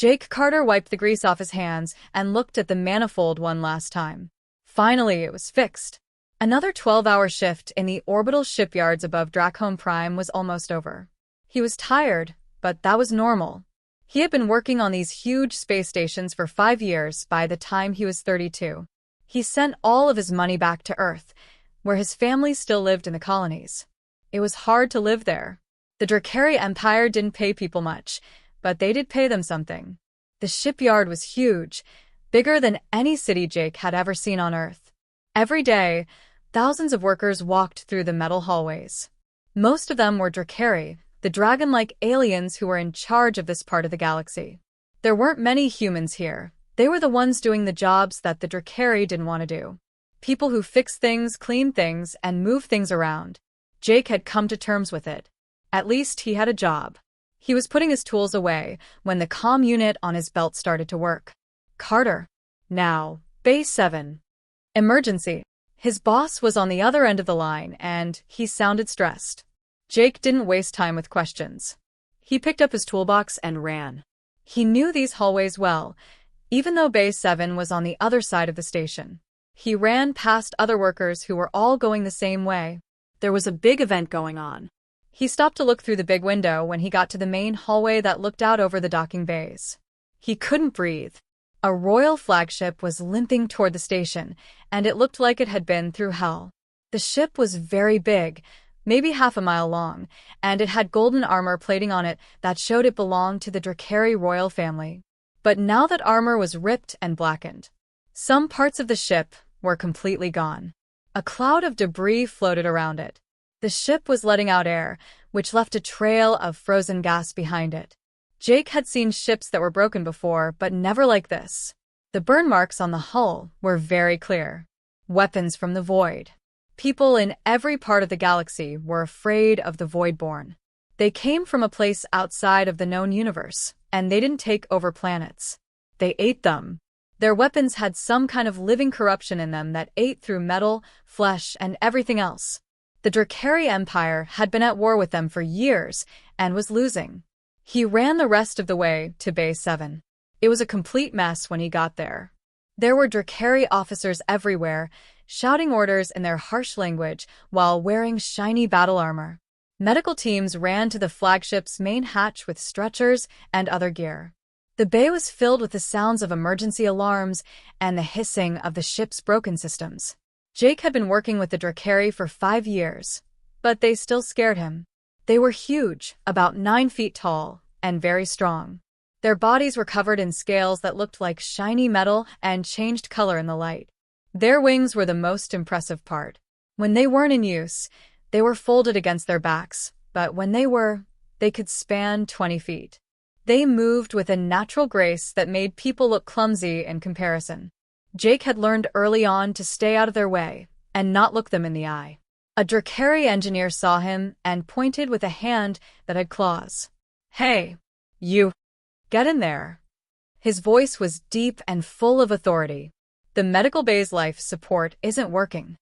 Jake Carter wiped the grease off his hands and looked at the manifold one last time. Finally, it was fixed. Another 12-hour shift in the orbital shipyards above Dracome Prime was almost over. He was tired, but that was normal. He had been working on these huge space stations for 5 years by the time he was 32. He sent all of his money back to Earth, where his family still lived in the colonies. It was hard to live there. The Drakari Empire didn't pay people much, but they did pay them something. The shipyard was huge, bigger than any city Jake had ever seen on Earth. Every day, thousands of workers walked through the metal hallways. Most of them were Drakari, the dragon-like aliens who were in charge of this part of the galaxy. There weren't many humans here. They were the ones doing the jobs that the Drakari didn't want to do. People who fix things, clean things, and move things around. Jake had come to terms with it. At least he had a job. He was putting his tools away when the comm unit on his belt started to work. Carter. Now, Base 7. Emergency. His boss was on the other end of the line, and he sounded stressed. Jake didn't waste time with questions. He picked up his toolbox and ran. He knew these hallways well, even though Base 7 was on the other side of the station. He ran past other workers who were all going the same way. There was a big event going on. He stopped to look through the big window when he got to the main hallway that looked out over the docking bays. He couldn't breathe. A royal flagship was limping toward the station, and it looked like it had been through hell. The ship was very big, maybe half a mile long, and it had golden armor plating on it that showed it belonged to the Drakari royal family. But now that armor was ripped and blackened. Some parts of the ship were completely gone. A cloud of debris floated around it. The ship was letting out air, which left a trail of frozen gas behind it. Jake had seen ships that were broken before, but never like this. The burn marks on the hull were very clear. Weapons from the void. People in every part of the galaxy were afraid of the Voidborn. They came from a place outside of the known universe, and they didn't take over planets. They ate them. Their weapons had some kind of living corruption in them that ate through metal, flesh, and everything else. The Drakari Empire had been at war with them for years and was losing. He ran the rest of the way to Base 7. It was a complete mess when he got there. There were Drakari officers everywhere, shouting orders in their harsh language while wearing shiny battle armor. Medical teams ran to the flagship's main hatch with stretchers and other gear. The bay was filled with the sounds of emergency alarms and the hissing of the ship's broken systems. Jake had been working with the Drakari for 5 years, but they still scared him. They were huge, about 9 feet tall, and very strong. Their bodies were covered in scales that looked like shiny metal and changed color in the light. Their wings were the most impressive part. When they weren't in use, they were folded against their backs, but when they were, they could span 20 feet. They moved with a natural grace that made people look clumsy in comparison. Jake had learned early on to stay out of their way and not look them in the eye. A Drakari engineer saw him and pointed with a hand that had claws. "Hey, you! Get in there!" His voice was deep and full of authority. "The medical bay's life support isn't working.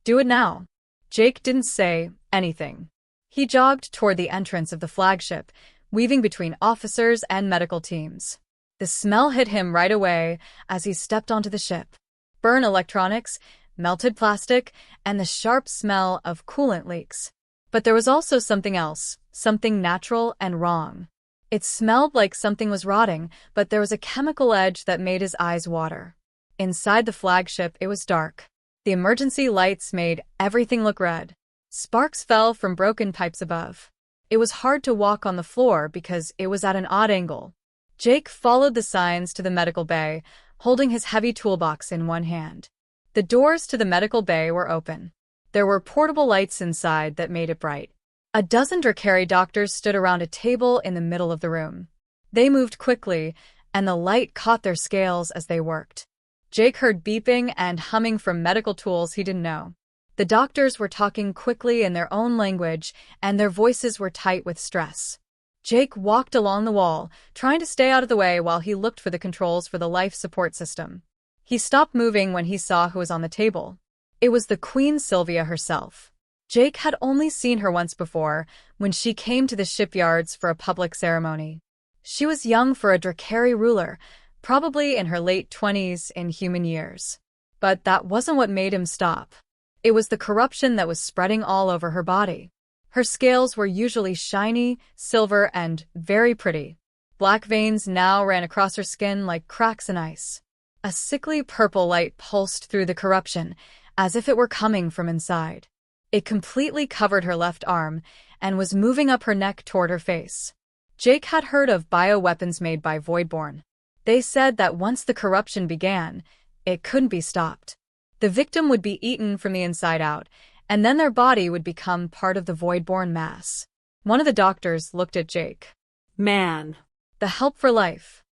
Do it now." Jake didn't say anything. He jogged toward the entrance of the flagship, weaving between officers and medical teams. The smell hit him right away as he stepped onto the ship. Burn electronics, melted plastic, and the sharp smell of coolant leaks. But there was also something else, something natural and wrong. It smelled like something was rotting, but there was a chemical edge that made his eyes water. Inside the flagship, it was dark. The emergency lights made everything look red. Sparks fell from broken pipes above. It was hard to walk on the floor because it was at an odd angle. Jake followed the signs to the medical bay, holding his heavy toolbox in one hand. The doors to the medical bay were open. There were portable lights inside that made it bright. A dozen Drakari doctors stood around a table in the middle of the room. They moved quickly, and the light caught their scales as they worked. Jake heard beeping and humming from medical tools he didn't know. The doctors were talking quickly in their own language, and their voices were tight with stress. Jake walked along the wall, trying to stay out of the way while he looked for the controls for the life support system. He stopped moving when he saw who was on the table. It was the Queen Sylvia herself. Jake had only seen her once before, when she came to the shipyards for a public ceremony. She was young for a Drakari ruler, probably in her late 20s in human years. But that wasn't what made him stop. It was the corruption that was spreading all over her body. Her scales were usually shiny, silver, and very pretty. Black veins now ran across her skin like cracks in ice. A sickly purple light pulsed through the corruption, as if it were coming from inside. It completely covered her left arm and was moving up her neck toward her face. Jake had heard of bioweapons made by Voidborn. They said that once the corruption began, it couldn't be stopped. The victim would be eaten from the inside out, and then their body would become part of the Voidborn mass. One of the doctors looked at Jake. Man. The help for life.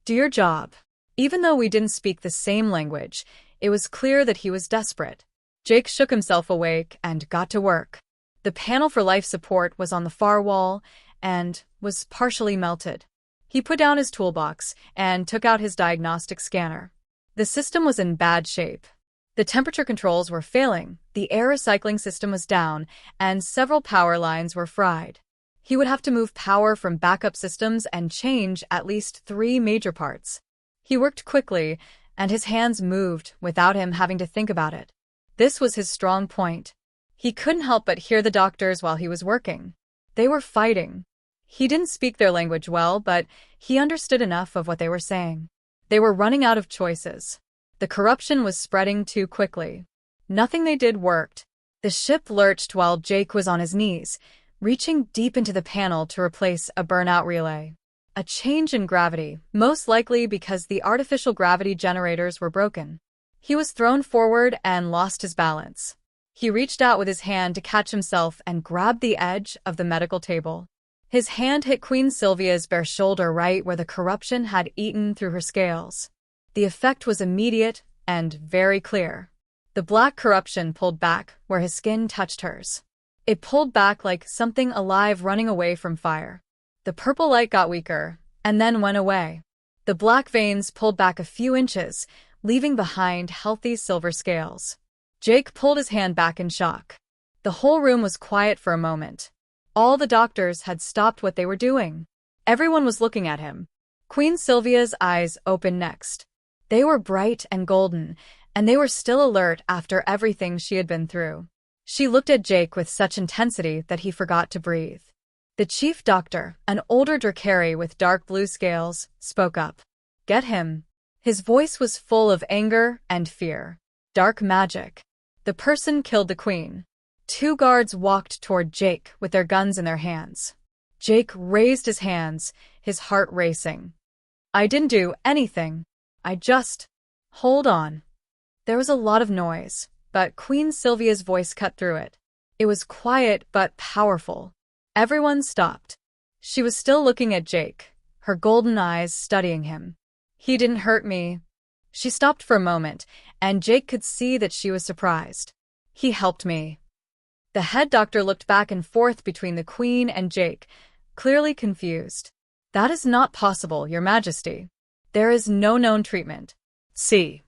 Do your job. Even though we didn't speak the same language, it was clear that he was desperate. Jake shook himself awake and got to work. The panel for life support was on the far wall and was partially melted. He put down his toolbox and took out his diagnostic scanner. The system was in bad shape. The temperature controls were failing, the air recycling system was down, and several power lines were fried. He would have to move power from backup systems and change at least 3 major parts. He worked quickly, and his hands moved without him having to think about it. This was his strong point. He couldn't help but hear the doctors while he was working. They were fighting. He didn't speak their language well, but he understood enough of what they were saying. They were running out of choices. The corruption was spreading too quickly. Nothing they did worked. The ship lurched while Jake was on his knees, reaching deep into the panel to replace a burnout relay. A change in gravity, most likely because the artificial gravity generators were broken. He was thrown forward and lost his balance. He reached out with his hand to catch himself and grabbed the edge of the medical table. His hand hit Queen Sylvia's bare shoulder right where the corruption had eaten through her scales. The effect was immediate and very clear. The black corruption pulled back where his skin touched hers. It pulled back like something alive running away from fire. The purple light got weaker, and then went away. The black veins pulled back a few inches, leaving behind healthy silver scales. Jake pulled his hand back in shock. The whole room was quiet for a moment. All the doctors had stopped what they were doing. Everyone was looking at him. Queen Sylvia's eyes opened next. They were bright and golden, and they were still alert after everything she had been through. She looked at Jake with such intensity that he forgot to breathe. The chief doctor, an older Drakari with dark blue scales, spoke up. Get him. His voice was full of anger and fear. Dark magic. The person killed the queen. 2 guards walked toward Jake with their guns in their hands. Jake raised his hands, his heart racing. I didn't do anything. I just... Hold on. There was a lot of noise, but Queen Sylvia's voice cut through it. It was quiet but powerful. Everyone stopped. She was still looking at Jake, her golden eyes studying him. He didn't hurt me. She stopped for a moment, and Jake could see that she was surprised. He helped me. The head doctor looked back and forth between the queen and Jake, clearly confused. That is not possible, Your Majesty. There is no known treatment. See.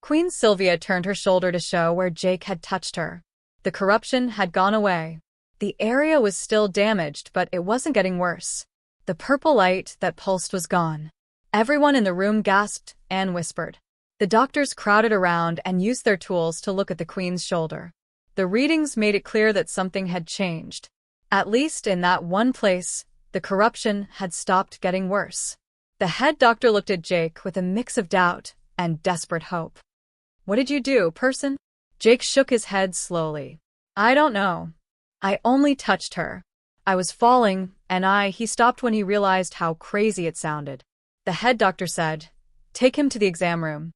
Queen Sylvia turned her shoulder to show where Jake had touched her. The corruption had gone away. The area was still damaged, but it wasn't getting worse. The purple light that pulsed was gone. Everyone in the room gasped and whispered. The doctors crowded around and used their tools to look at the queen's shoulder. The readings made it clear that something had changed. At least in that one place, the corruption had stopped getting worse. The head doctor looked at Jake with a mix of doubt and desperate hope. What did you do, person? Jake shook his head slowly. I don't know. I only touched her. I was falling, and he stopped when he realized how crazy it sounded. The head doctor said, Take him to the exam room.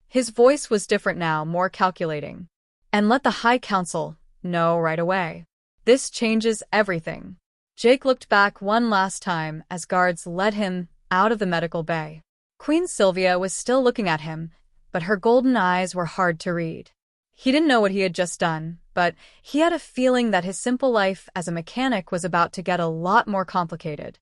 His voice was different now, more calculating. And let the High Council know right away. This changes everything. Jake looked back one last time as guards led him out of the medical bay. Queen Sylvia was still looking at him, but her golden eyes were hard to read. He didn't know what he had just done, but he had a feeling that his simple life as a mechanic was about to get a lot more complicated.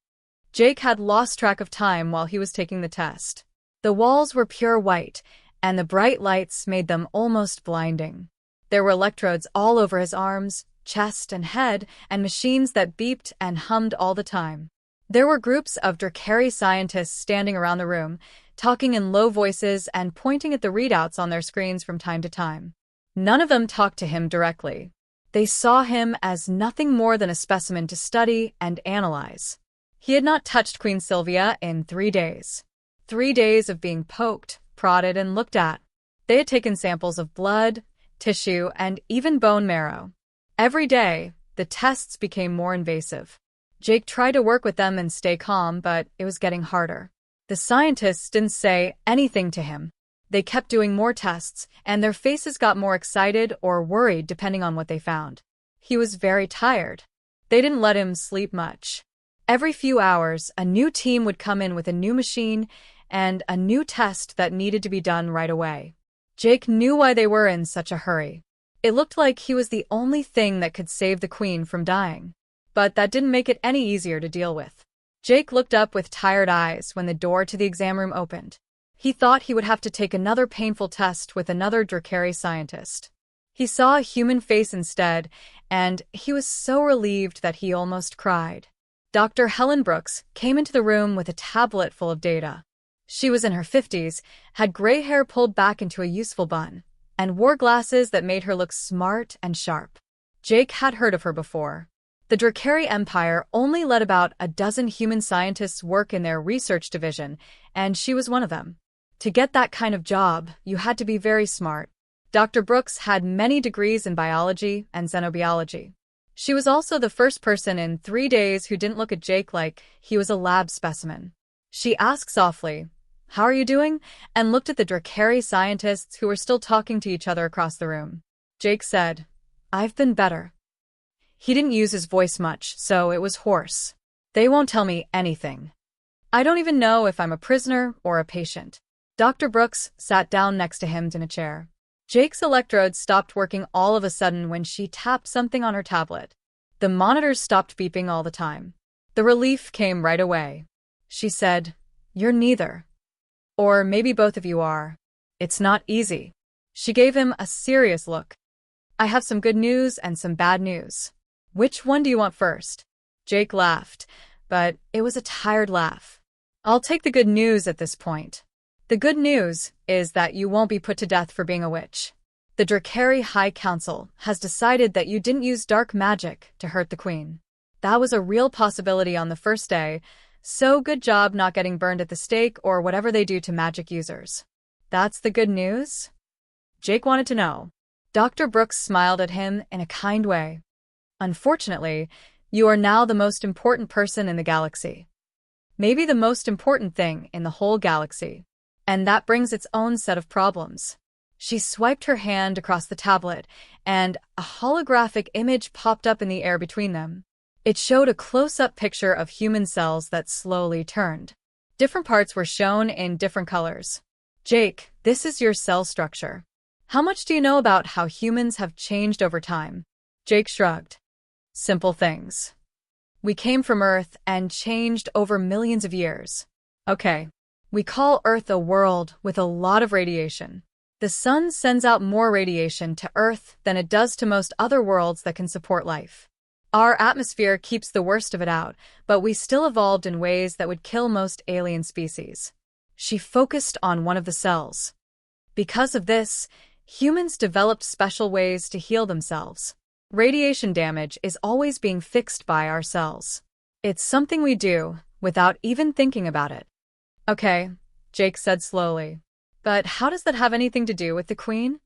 Jake had lost track of time while he was taking the test. The walls were pure white, and the bright lights made them almost blinding. There were electrodes all over his arms, chest, and head, and machines that beeped and hummed all the time. There were groups of Drakari scientists standing around the room, talking in low voices and pointing at the readouts on their screens from time to time. None of them talked to him directly. They saw him as nothing more than a specimen to study and analyze. He had not touched Queen Sylvia in 3 days. 3 days of being poked, prodded, and looked at. They had taken samples of blood, tissue, and even bone marrow. Every day, the tests became more invasive. Jake tried to work with them and stay calm, but it was getting harder. The scientists didn't say anything to him. They kept doing more tests, and their faces got more excited or worried depending on what they found. He was very tired. They didn't let him sleep much. Every few hours, a new team would come in with a new machine and a new test that needed to be done right away. Jake knew why they were in such a hurry. It looked like he was the only thing that could save the Queen from dying. But that didn't make it any easier to deal with. Jake looked up with tired eyes when the door to the exam room opened. He thought he would have to take another painful test with another Drakari scientist. He saw a human face instead, and he was so relieved that he almost cried. Dr. Helen Brooks came into the room with a tablet full of data. She was in her 50s, had gray hair pulled back into a useful bun, and wore glasses that made her look smart and sharp. Jake had heard of her before. The Drakari Empire only let about a dozen human scientists work in their research division, and she was one of them. To get that kind of job, you had to be very smart. Dr. Brooks had many degrees in biology and xenobiology. She was also the first person in 3 days who didn't look at Jake like he was a lab specimen. She asked softly, "How are you doing?" and looked at the Drakari scientists who were still talking to each other across the room. Jake said, "I've been better." He didn't use his voice much, so it was hoarse. "They won't tell me anything. I don't even know if I'm a prisoner or a patient." Dr. Brooks sat down next to him in a chair. Jake's electrodes stopped working all of a sudden when she tapped something on her tablet. The monitors stopped beeping all the time. The relief came right away. She said, "You're neither. Or maybe both of you are. It's not easy." She gave him a serious look. "I have some good news and some bad news. Which one do you want first?" Jake laughed, but it was a tired laugh. "I'll take the good news at this point. The good news is that you won't be put to death for being a witch. The Drakari High Council has decided that you didn't use dark magic to hurt the Queen. That was a real possibility on the first day, so good job not getting burned at the stake or whatever they do to magic users." "That's the good news?" Jake wanted to know. Dr. Brooks smiled at him in a kind way. "Unfortunately, you are now the most important person in the galaxy. Maybe the most important thing in the whole galaxy. And that brings its own set of problems." She swiped her hand across the tablet, and a holographic image popped up in the air between them. It showed a close-up picture of human cells that slowly turned. Different parts were shown in different colors. "Jake, this is your cell structure. How much do you know about how humans have changed over time?" Jake shrugged. "Simple things. We came from Earth and changed over millions of years. Okay. We call Earth a world with a lot of radiation. The sun sends out more radiation to Earth than it does to most other worlds that can support life. Our atmosphere keeps the worst of it out, but we still evolved in ways that would kill most alien species." She focused on one of the cells. "Because of this, humans developed special ways to heal themselves. Radiation damage is always being fixed by our cells. It's something we do without even thinking about it." "Okay," Jake said slowly. "But how does that have anything to do with the Queen?"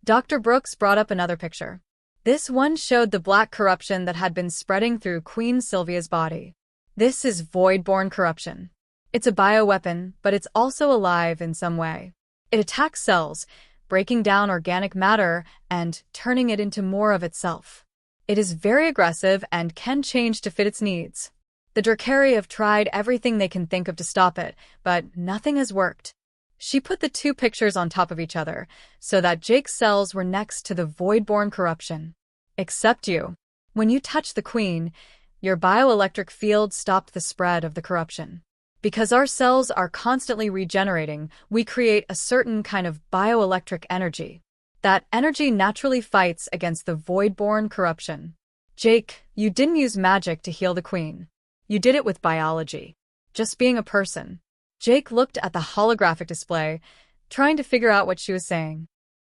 Dr. Brooks brought up another picture. This one showed the black corruption that had been spreading through Queen Sylvia's body. "This is void-born corruption. It's a bioweapon, but it's also alive in some way. It attacks cells, breaking down organic matter and turning it into more of itself. It is very aggressive and can change to fit its needs. The Drakari have tried everything they can think of to stop it, but nothing has worked." She put the two pictures on top of each other, so that Jake's cells were next to the void-born corruption. "Except you. When you touch the Queen, your bioelectric field stopped the spread of the corruption. Because our cells are constantly regenerating, we create a certain kind of bioelectric energy. That energy naturally fights against the void-born corruption. Jake, you didn't use magic to heal the Queen. You did it with biology. Just being a person. Jake looked at the holographic display, trying to figure out what she was saying.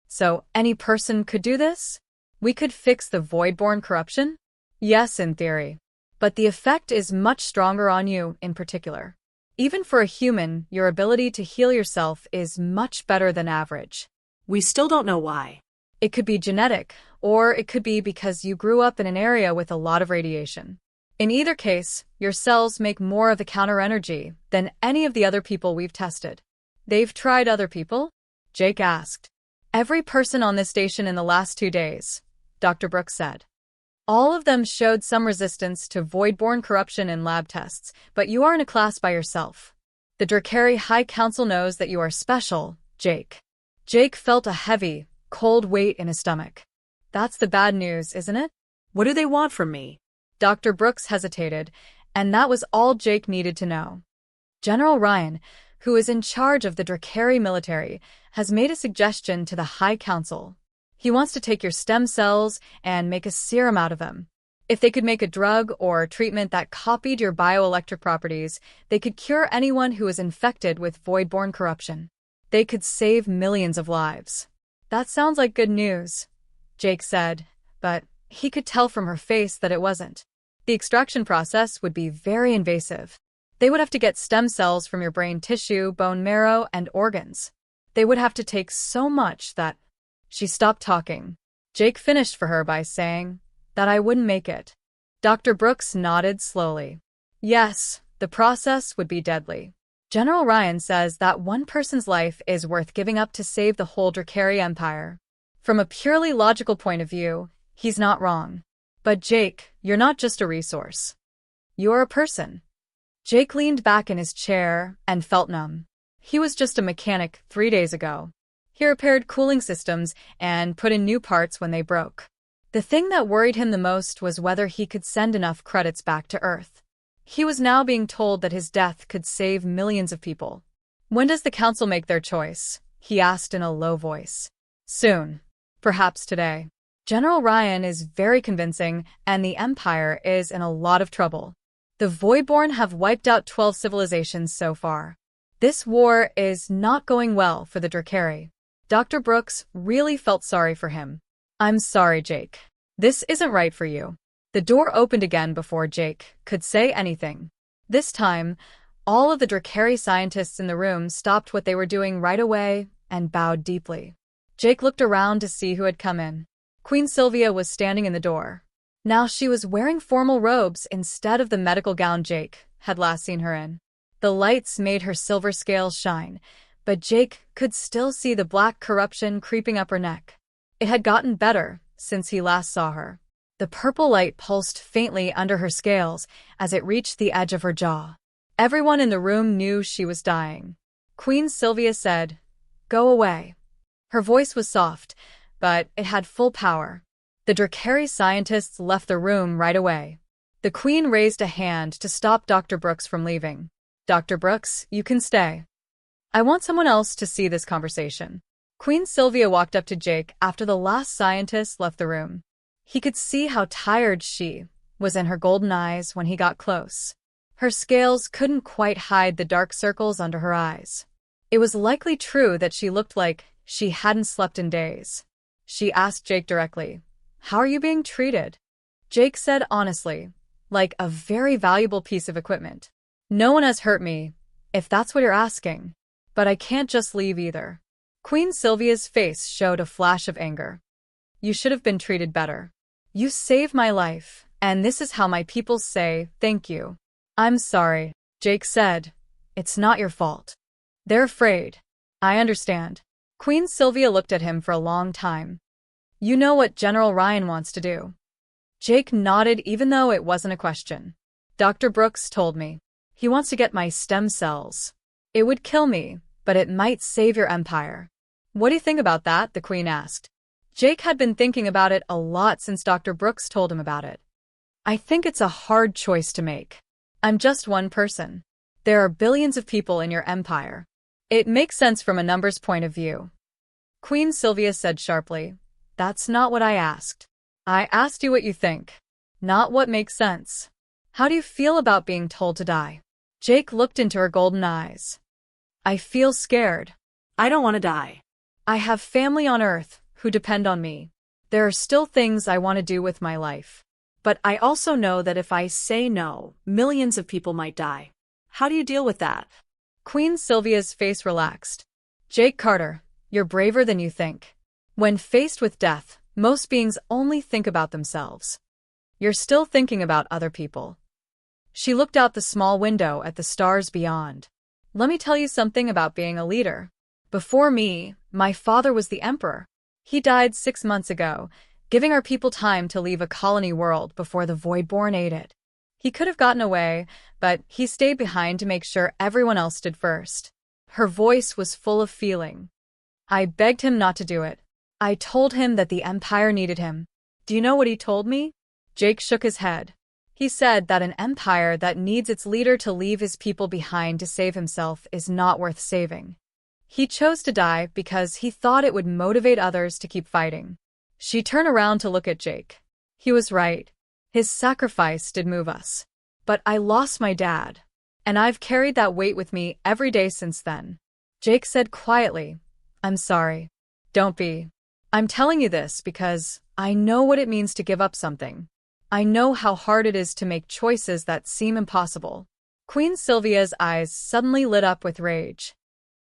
So, any person could do this? We could fix the void-born corruption? Yes, in theory. But the effect is much stronger on you in particular. Even for a human, your ability to heal yourself is much better than average. We still don't know why. It could be genetic, or it could be because you grew up in an area with a lot of radiation. In either case, your cells make more of the counter-energy than any of the other people we've tested. They've tried other people? Jake asked. Every person on this station in the last 2 days, Dr. Brooks said. All of them showed some resistance to void-born corruption in lab tests, but you are in a class by yourself. The Drakari High Council knows that you are special, Jake. Jake felt a heavy, cold weight in his stomach. That's the bad news, isn't it? What do they want from me? Dr. Brooks hesitated, and that was all Jake needed to know. General Ryan, who is in charge of the Drakari military, has made a suggestion to the High Council. He wants to take your stem cells and make a serum out of them. If they could make a drug or treatment that copied your bioelectric properties, they could cure anyone who is infected with void-born corruption. They could save millions of lives. That sounds like good news, Jake said, but he could tell from her face that it wasn't. The extraction process would be very invasive. They would have to get stem cells from your brain tissue, bone marrow, and organs. They would have to take so much that... She stopped talking. Jake finished for her by saying that I wouldn't make it. Dr. Brooks nodded slowly. Yes, the process would be deadly. General Ryan says that one person's life is worth giving up to save the whole Drakari Empire. From a purely logical point of view, he's not wrong. But Jake, you're not just a resource. You're a person. Jake leaned back in his chair and felt numb. He was just a mechanic 3 days ago. He repaired cooling systems and put in new parts when they broke. The thing that worried him the most was whether he could send enough credits back to Earth. He was now being told that his death could save millions of people. When does the council make their choice? He asked in a low voice. Soon. Perhaps today. General Ryan is very convincing, and the Empire is in a lot of trouble. The Voidborn have wiped out 12 civilizations so far. This war is not going well for the Drakari. Dr. Brooks really felt sorry for him. I'm sorry, Jake. This isn't right for you. The door opened again before Jake could say anything. This time, all of the Drakari scientists in the room stopped what they were doing right away and bowed deeply. Jake looked around to see who had come in. Queen Sylvia was standing in the door. Now she was wearing formal robes instead of the medical gown Jake had last seen her in. The lights made her silver scales shine, but Jake could still see the black corruption creeping up her neck. It had gotten better since he last saw her. The purple light pulsed faintly under her scales as it reached the edge of her jaw. Everyone in the room knew she was dying. Queen Sylvia said, "Go away." Her voice was soft, but it had full power. The Drakari scientists left the room right away. The Queen raised a hand to stop Dr. Brooks from leaving. "Dr. Brooks, you can stay. I want someone else to see this conversation." Queen Sylvia walked up to Jake after the last scientist left the room. He could see how tired she was in her golden eyes when he got close. Her scales couldn't quite hide the dark circles under her eyes. It was likely true that she looked like she hadn't slept in days. She asked Jake directly, "How are you being treated?" Jake said honestly, "Like a very valuable piece of equipment. No one has hurt me, if that's what you're asking. But I can't just leave either." Queen Sylvia's face showed a flash of anger. "You should have been treated better. You saved my life, and this is how my people say thank you." "I'm sorry," Jake said. "It's not your fault. They're afraid. I understand." Queen Sylvia looked at him for a long time. "You know what General Ryan wants to do?" Jake nodded even though it wasn't a question. "Dr. Brooks told me. He wants to get my stem cells. It would kill me, but it might save your empire." "What do you think about that?" the Queen asked. Jake had been thinking about it a lot since Dr. Brooks told him about it. "I think it's a hard choice to make. I'm just one person. There are billions of people in your empire. It makes sense from a numbers point of view." Queen Sylvia said sharply, "That's not what I asked. I asked you what you think, not what makes sense." How do you feel about being told to die? Jake looked into her golden eyes. I feel scared. I don't want to die. I have family on Earth who depend on me. There are still things I want to do with my life. But I also know that if I say no, millions of people might die. How do you deal with that? Queen Sylvia's face relaxed. Jake Carter, you're braver than you think. When faced with death, most beings only think about themselves. You're still thinking about other people. She looked out the small window at the stars beyond. Let me tell you something about being a leader. Before me, my father was the emperor. He died 6 months ago, giving our people time to leave a colony world before the Voidborn ate it. He could have gotten away, but he stayed behind to make sure everyone else did first. Her voice was full of feeling. I begged him not to do it. I told him that the Empire needed him. Do you know what he told me? Jake shook his head. He said that an empire that needs its leader to leave his people behind to save himself is not worth saving. He chose to die because he thought it would motivate others to keep fighting. She turned around to look at Jake. He was right. His sacrifice did move us. But I lost my dad, and I've carried that weight with me every day since then. Jake said quietly, I'm sorry. Don't be. I'm telling you this because I know what it means to give up something. I know how hard it is to make choices that seem impossible. Queen Sylvia's eyes suddenly lit up with rage.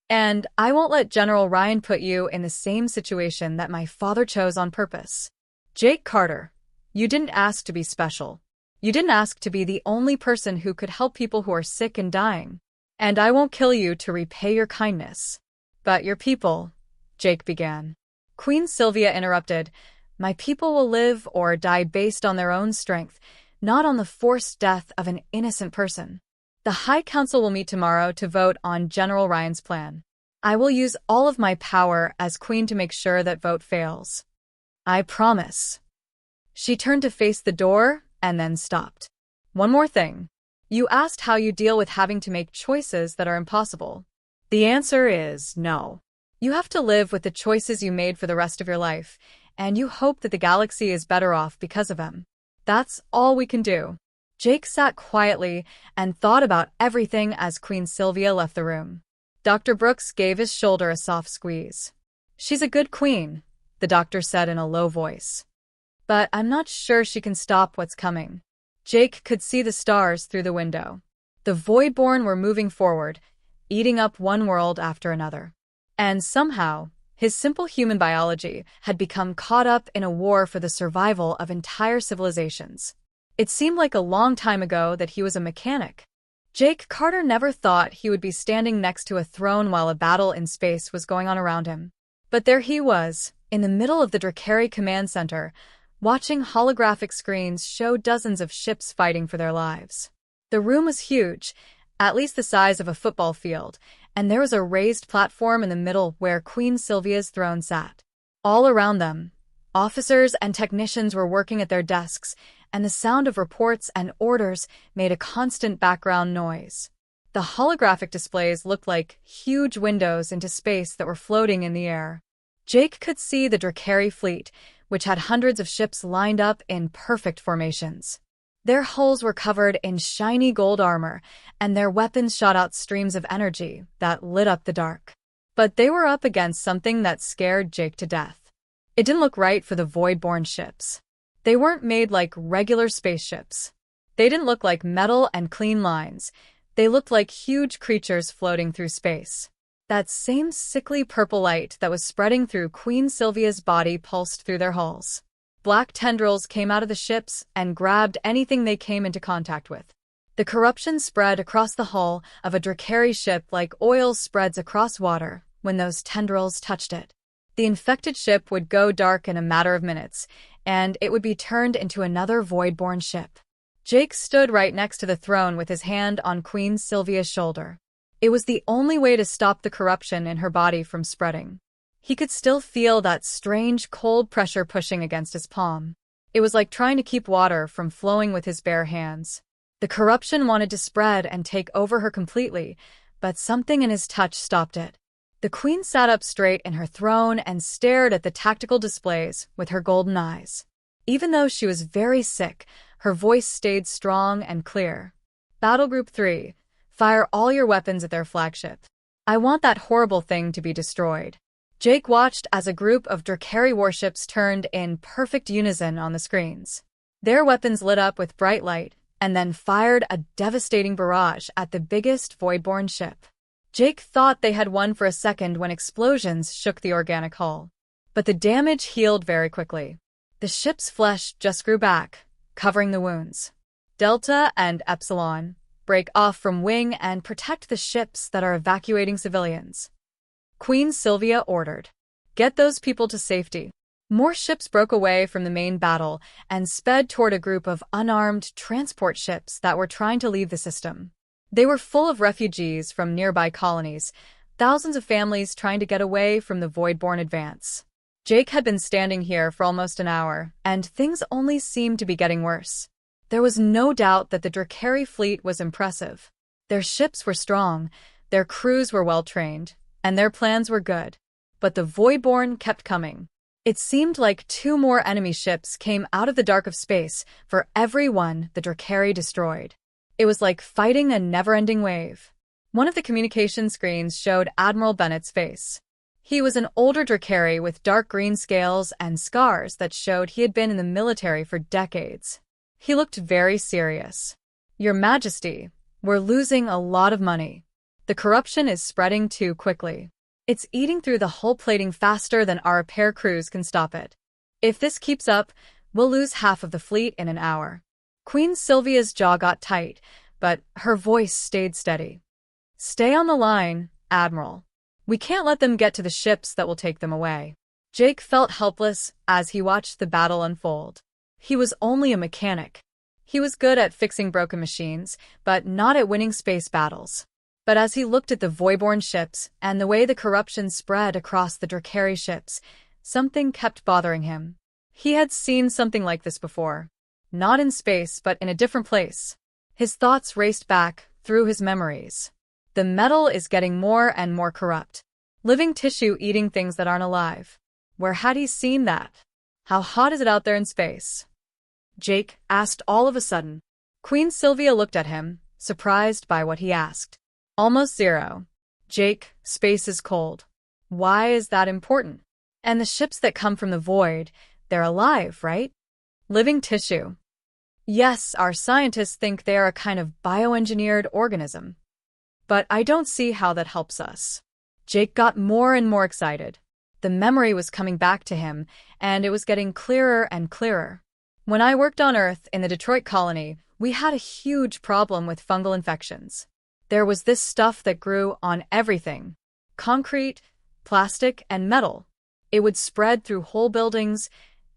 And I won't let General Ryan put you in the same situation that my father chose on purpose. Jake Carter, you didn't ask to be special. You didn't ask to be the only person who could help people who are sick and dying. And I won't kill you to repay your kindness. But your people, Jake began. Queen Sylvia interrupted. My people will live or die based on their own strength, not on the forced death of an innocent person. The High Council will meet tomorrow to vote on General Ryan's plan. I will use all of my power as Queen to make sure that vote fails. I promise. She turned to face the door and then stopped. One more thing. You asked how you deal with having to make choices that are impossible. The answer is no. You have to live with the choices you made for the rest of your life, and you hope that the galaxy is better off because of them. That's all we can do. Jake sat quietly and thought about everything as Queen Sylvia left the room. Dr. Brooks gave his shoulder a soft squeeze. She's a good queen, the doctor said in a low voice. But I'm not sure she can stop what's coming. Jake could see the stars through the window. The Voidborn were moving forward, eating up one world after another. And somehow, his simple human biology had become caught up in a war for the survival of entire civilizations. It seemed like a long time ago that he was a mechanic. Jake Carter never thought he would be standing next to a throne while a battle in space was going on around him. But there he was, in the middle of the Drakari Command Center, watching holographic screens show dozens of ships fighting for their lives. The room was huge, at least the size of a football field, and there was a raised platform in the middle where Queen Sylvia's throne sat. All around them, officers and technicians were working at their desks, and the sound of reports and orders made a constant background noise. The holographic displays looked like huge windows into space that were floating in the air. Jake could see the Drakari fleet, which had hundreds of ships lined up in perfect formations. Their hulls were covered in shiny gold armor, and their weapons shot out streams of energy that lit up the dark. But they were up against something that scared Jake to death. It didn't look right for the Voidborn ships. They weren't made like regular spaceships. They didn't look like metal and clean lines. They looked like huge creatures floating through space. That same sickly purple light that was spreading through Queen Sylvia's body pulsed through their hulls. Black tendrils came out of the ships and grabbed anything they came into contact with. The corruption spread across the hull of a Drakari ship like oil spreads across water when those tendrils touched it. The infected ship would go dark in a matter of minutes, and it would be turned into another Voidborn ship. Jake stood right next to the throne with his hand on Queen Sylvia's shoulder. It was the only way to stop the corruption in her body from spreading. He could still feel that strange cold pressure pushing against his palm. It was like trying to keep water from flowing with his bare hands. The corruption wanted to spread and take over her completely, but something in his touch stopped it. The queen sat up straight in her throne and stared at the tactical displays with her golden eyes. Even though she was very sick, her voice stayed strong and clear. Battle Group 3, fire all your weapons at their flagship. I want that horrible thing to be destroyed. Jake watched as a group of Drakari warships turned in perfect unison on the screens. Their weapons lit up with bright light, and then fired a devastating barrage at the biggest Voidborn ship. Jake thought they had won for a second when explosions shook the organic hull. But the damage healed very quickly. The ship's flesh just grew back, covering the wounds. Delta and Epsilon, break off from wing and protect the ships that are evacuating civilians. Queen Sylvia ordered. Get those people to safety. More ships broke away from the main battle and sped toward a group of unarmed transport ships that were trying to leave the system. They were full of refugees from nearby colonies, thousands of families trying to get away from the Voidborn advance. Jake had been standing here for almost an hour, and things only seemed to be getting worse. There was no doubt that the Drakari fleet was impressive. Their ships were strong, their crews were well-trained, and their plans were good. But the Voidborn kept coming. It seemed like 2 more enemy ships came out of the dark of space for every one the Drakari destroyed. It was like fighting a never-ending wave. One of the communication screens showed Admiral Bennett's face. He was an older Drakari with dark green scales and scars that showed he had been in the military for decades. He looked very serious. Your Majesty, we're losing a lot of money. The corruption is spreading too quickly. It's eating through the hull plating faster than our repair crews can stop it. If this keeps up, we'll lose half of the fleet in an hour. Queen Sylvia's jaw got tight, but her voice stayed steady. Stay on the line, Admiral. We can't let them get to the ships that will take them away. Jake felt helpless as he watched the battle unfold. He was only a mechanic. He was good at fixing broken machines, but not at winning space battles. But as he looked at the Voidborn ships and the way the corruption spread across the Drakari ships, something kept bothering him. He had seen something like this before. Not in space, but in a different place. His thoughts raced back through his memories. The metal is getting more and more corrupt. Living tissue eating things that aren't alive. Where had he seen that? How hot is it out there in space? Jake asked all of a sudden. Queen Sylvia looked at him, surprised by what he asked. Almost 0. Jake, space is cold. Why is that important? And the ships that come from the void, they're alive, right? Living tissue. Yes, our scientists think they are a kind of bioengineered organism. But I don't see how that helps us. Jake got more and more excited. The memory was coming back to him, and it was getting clearer and clearer. When I worked on Earth in the Detroit colony, we had a huge problem with fungal infections. There was this stuff that grew on everything. Concrete, plastic, and metal. It would spread through whole buildings,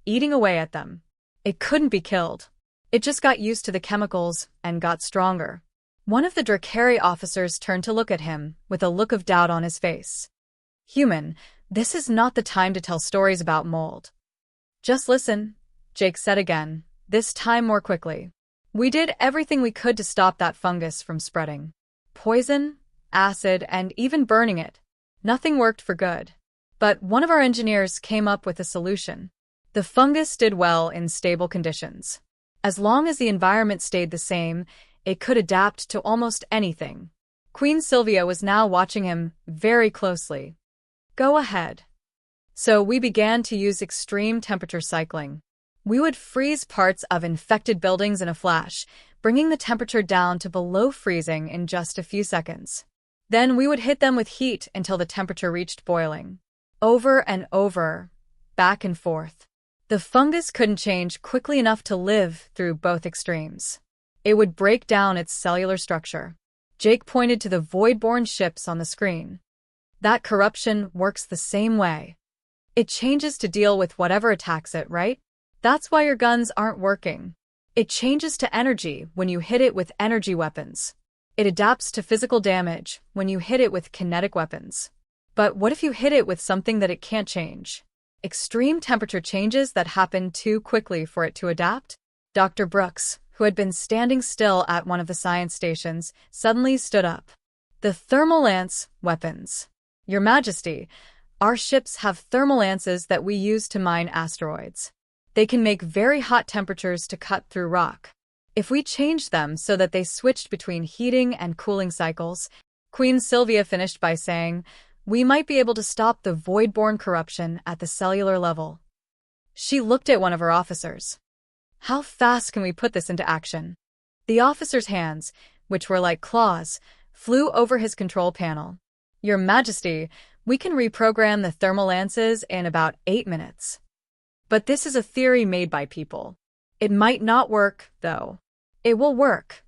eating away at them. It couldn't be killed. It just got used to the chemicals and got stronger. One of the Drakari officers turned to look at him, with a look of doubt on his face. Human, this is not the time to tell stories about mold. Just listen, Jake said again, this time more quickly. We did everything we could to stop that fungus from spreading. Poison, acid, and even burning it. Nothing worked for good. But one of our engineers came up with a solution. The fungus did well in stable conditions. As long as the environment stayed the same, it could adapt to almost anything. Queen Sylvia was now watching him very closely. Go ahead. So we began to use extreme temperature cycling. We would freeze parts of infected buildings in a flash, bringing the temperature down to below freezing in just a few seconds. Then we would hit them with heat until the temperature reached boiling. Over and over, back and forth. The fungus couldn't change quickly enough to live through both extremes. It would break down its cellular structure. Jake pointed to the Voidborn ships on the screen. That corruption works the same way. It changes to deal with whatever attacks it, right? That's why your guns aren't working. It changes to energy when you hit it with energy weapons. It adapts to physical damage when you hit it with kinetic weapons. But what if you hit it with something that it can't change? Extreme temperature changes that happen too quickly for it to adapt? Dr. Brooks, who had been standing still at one of the science stations, suddenly stood up. The thermal lance weapons. Your Majesty, our ships have thermal lances that we use to mine asteroids. They can make very hot temperatures to cut through rock. If we change them so that they switched between heating and cooling cycles, Queen Sylvia finished by saying, we might be able to stop the void-born corruption at the cellular level. She looked at one of her officers. How fast can we put this into action? The officer's hands, which were like claws, flew over his control panel. Your Majesty, we can reprogram the thermal lances in about 8 minutes. But this is a theory made by people. It might not work, though. It will work,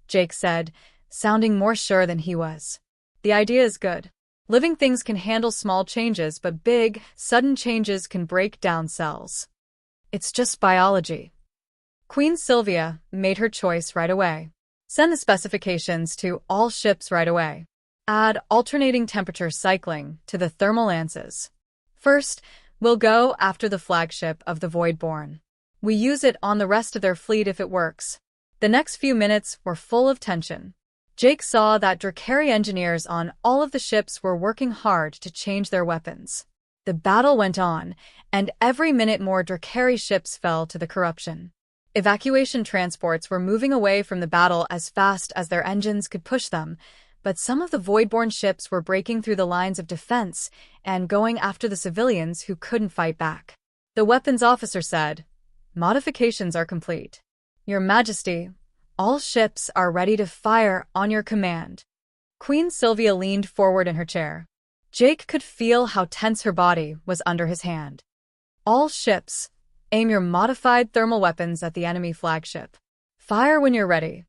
Jake said, sounding more sure than he was. The idea is good. Living things can handle small changes, but big, sudden changes can break down cells. It's just biology. Queen Sylvia made her choice right away. Send the specifications to all ships right away. Add alternating temperature cycling to the thermal lances. First, we'll go after the flagship of the Voidborn. We use it on the rest of their fleet if it works. The next few minutes were full of tension. Jake saw that Drakari engineers on all of the ships were working hard to change their weapons. The battle went on, and every minute more Drakari ships fell to the corruption. Evacuation transports were moving away from the battle as fast as their engines could push them, but some of the Voidborn ships were breaking through the lines of defense and going after the civilians who couldn't fight back. The weapons officer said, "Modifications are complete. Your Majesty, all ships are ready to fire on your command." Queen Sylvia leaned forward in her chair. Jake could feel how tense her body was under his hand. All ships, aim your modified thermal weapons at the enemy flagship. Fire when you're ready.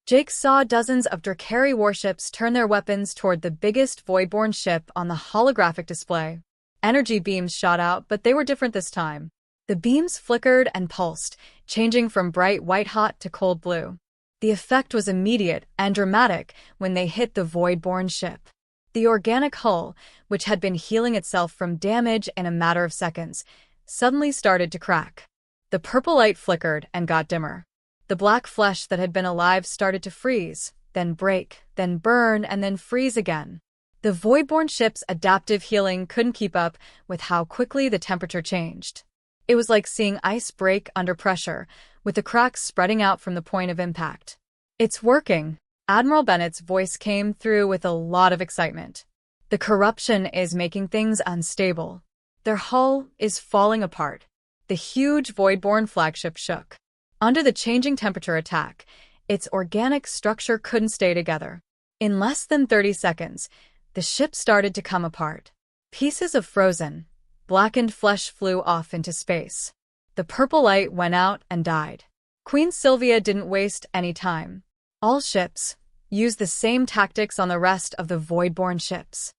Jake saw dozens of Drakari warships turn their weapons toward the biggest Voidborn ship on the holographic display. Energy beams shot out, but they were different this time. The beams flickered and pulsed, changing from bright white-hot to cold blue. The effect was immediate and dramatic when they hit the Voidborn ship. The organic hull, which had been healing itself from damage in a matter of seconds, suddenly started to crack. The purple light flickered and got dimmer. The black flesh that had been alive started to freeze, then break, then burn, and then freeze again. The Voidborn ship's adaptive healing couldn't keep up with how quickly the temperature changed. It was like seeing ice break under pressure, with the cracks spreading out from the point of impact. "It's working." Admiral Bennett's voice came through with a lot of excitement. "The corruption is making things unstable. Their hull is falling apart." The huge Voidborn flagship shook. Under the changing temperature attack, its organic structure couldn't stay together. In less than 30 seconds, the ship started to come apart. Pieces of frozen, blackened flesh flew off into space. The purple light went out and died. Queen Sylvia didn't waste any time. All ships, use the same tactics on the rest of the Voidborn ships.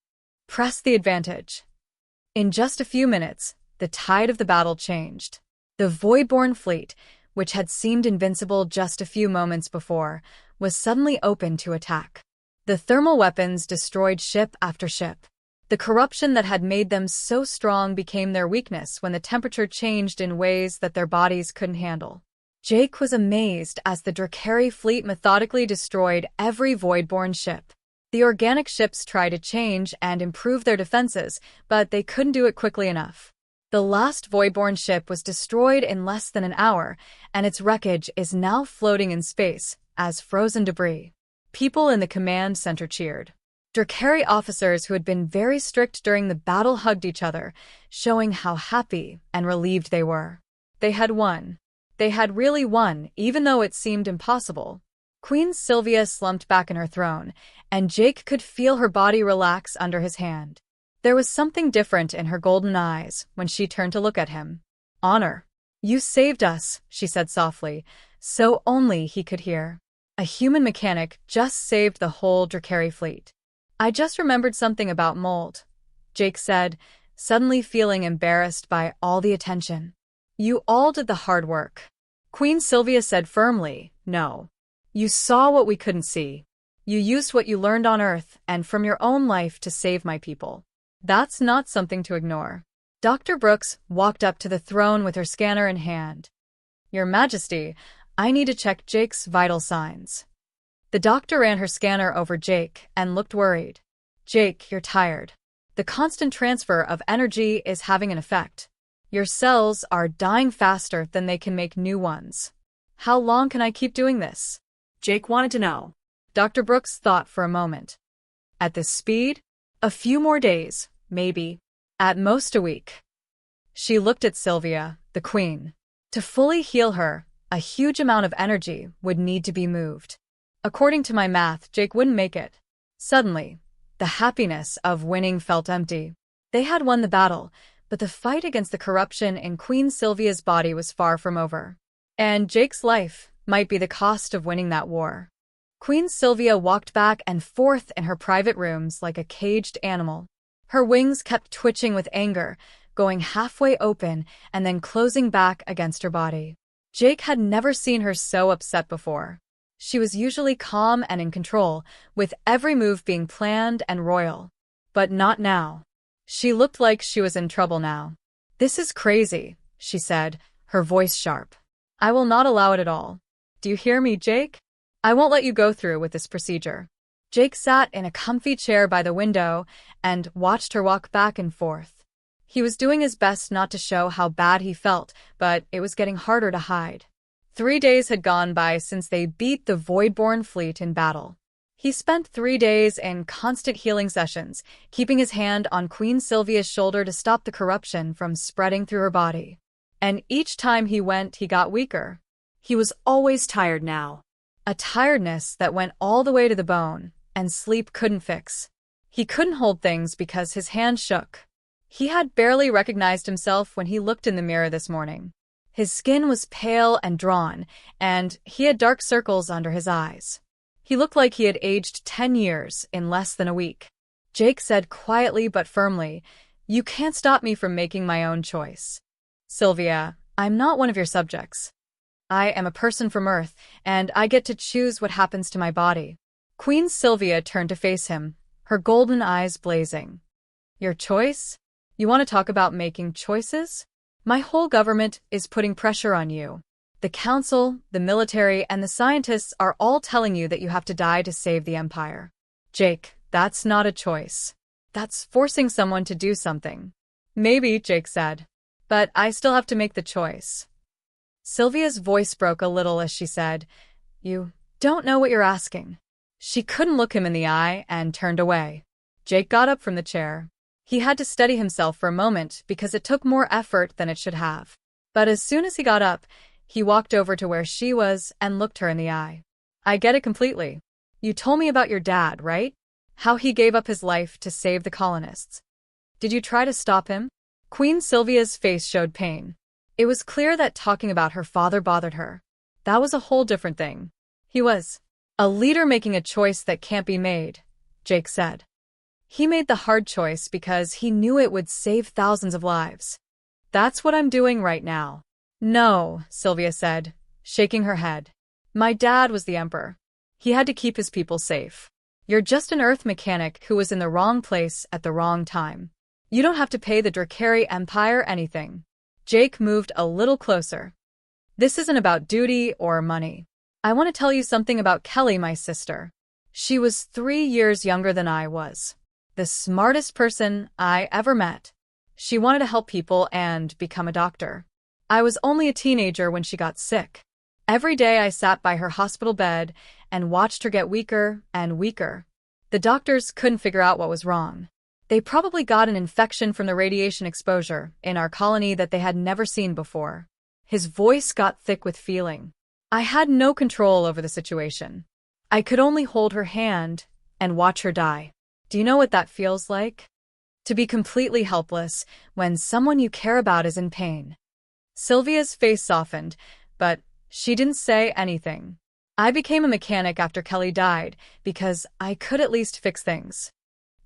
Press the advantage. In just a few minutes, the tide of the battle changed. The Voidborn fleet, which had seemed invincible just a few moments before, was suddenly open to attack. The thermal weapons destroyed ship after ship. The corruption that had made them so strong became their weakness when the temperature changed in ways that their bodies couldn't handle. Jake was amazed as the Drakari fleet methodically destroyed every Voidborn ship. The organic ships tried to change and improve their defenses, but they couldn't do it quickly enough. The last Voidborn ship was destroyed in less than an hour, and its wreckage is now floating in space as frozen debris. People in the command center cheered. Drakari officers who had been very strict during the battle hugged each other, showing how happy and relieved they were. They had won. They had really won, even though it seemed impossible. Queen Sylvia slumped back in her throne, and Jake could feel her body relax under his hand. There was something different in her golden eyes when she turned to look at him. "Honor. You saved us," she said softly, so only he could hear. A human mechanic just saved the whole Drakari fleet. "I just remembered something about mold," Jake said, suddenly feeling embarrassed by all the attention. "You all did the hard work." Queen Sylvia said firmly, "No. You saw what we couldn't see. You used what you learned on Earth and from your own life to save my people. That's not something to ignore." Dr. Brooks walked up to the throne with her scanner in hand. "Your Majesty, I need to check Jake's vital signs." The doctor ran her scanner over Jake and looked worried. "Jake, you're tired. The constant transfer of energy is having an effect. Your cells are dying faster than they can make new ones. How long can I keep doing this? Jake wanted to know. Dr. Brooks thought for a moment. At this speed? A few more days, maybe. At most a week. She looked at Sylvia, the queen. To fully heal her, a huge amount of energy would need to be moved. According to my math, Jake wouldn't make it. Suddenly, the happiness of winning felt empty. They had won the battle, but the fight against the corruption in Queen Sylvia's body was far from over. And Jake's life might be the cost of winning that war. Queen Sylvia walked back and forth in her private rooms like a caged animal. Her wings kept twitching with anger, going halfway open and then closing back against her body. Jake had never seen her so upset before. She was usually calm and in control, with every move being planned and royal. But not now. She looked like she was in trouble now. "This is crazy," she said, her voice sharp. "I will not allow it at all. Do you hear me, Jake? I won't let you go through with this procedure." Jake sat in a comfy chair by the window and watched her walk back and forth. He was doing his best not to show how bad he felt, but it was getting harder to hide. 3 days had gone by since they beat the Voidborn fleet in battle. He spent 3 days in constant healing sessions, keeping his hand on Queen Sylvia's shoulder to stop the corruption from spreading through her body. And each time he went, he got weaker. He was always tired now. A tiredness that went all the way to the bone, and sleep couldn't fix. He couldn't hold things because his hand shook. He had barely recognized himself when he looked in the mirror this morning. His skin was pale and drawn, and he had dark circles under his eyes. He looked like he had aged 10 years in less than a week. Jake said quietly but firmly, "You can't stop me from making my own choice. Sylvia, I'm not one of your subjects. I am a person from Earth, and I get to choose what happens to my body." Queen Sylvia turned to face him, her golden eyes blazing. "Your choice? You want to talk about making choices? My whole government is putting pressure on you. The council, the military, and the scientists are all telling you that you have to die to save the Empire. Jake, that's not a choice. That's forcing someone to do something." "Maybe," Jake said. "But I still have to make the choice." Sylvia's voice broke a little as she said, "You don't know what you're asking." She couldn't look him in the eye and turned away. Jake got up from the chair. He had to steady himself for a moment because it took more effort than it should have. But as soon as he got up, he walked over to where she was and looked her in the eye. "I get it completely. You told me about your dad, right? How he gave up his life to save the colonists. Did you try to stop him?" Queen Sylvia's face showed pain. It was clear that talking about her father bothered her. That was a whole different thing. "He was a leader making a choice that can't be made," Jake said. "He made the hard choice because he knew it would save thousands of lives. That's what I'm doing right now." "No," Sylvia said, shaking her head. "My dad was the emperor. He had to keep his people safe. You're just an Earth mechanic who was in the wrong place at the wrong time. You don't have to pay the Drakari Empire anything." Jake moved a little closer. "This isn't about duty or money. I want to tell you something about Kelly, my sister. She was 3 years younger than I was. The smartest person I ever met. She wanted to help people and become a doctor. I was only a teenager when she got sick. Every day I sat by her hospital bed and watched her get weaker and weaker. The doctors couldn't figure out what was wrong. They probably got an infection from the radiation exposure in our colony that they had never seen before." His voice got thick with feeling. "I had no control over the situation. I could only hold her hand and watch her die. Do you know what that feels like? To be completely helpless when someone you care about is in pain." Sylvia's face softened, but she didn't say anything. "I became a mechanic after Kelly died because I could at least fix things.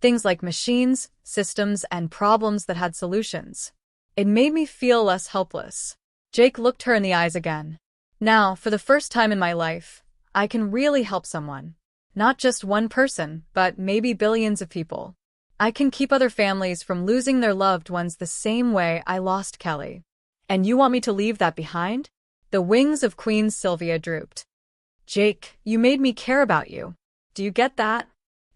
Things like machines, systems, and problems that had solutions. It made me feel less helpless." Jake looked her in the eyes again. "Now, for the first time in my life, I can really help someone. Not just one person, but maybe billions of people. I can keep other families from losing their loved ones the same way I lost Kelly. And you want me to leave that behind?" The wings of Queen Sylvia drooped. "Jake, you made me care about you. Do you get that?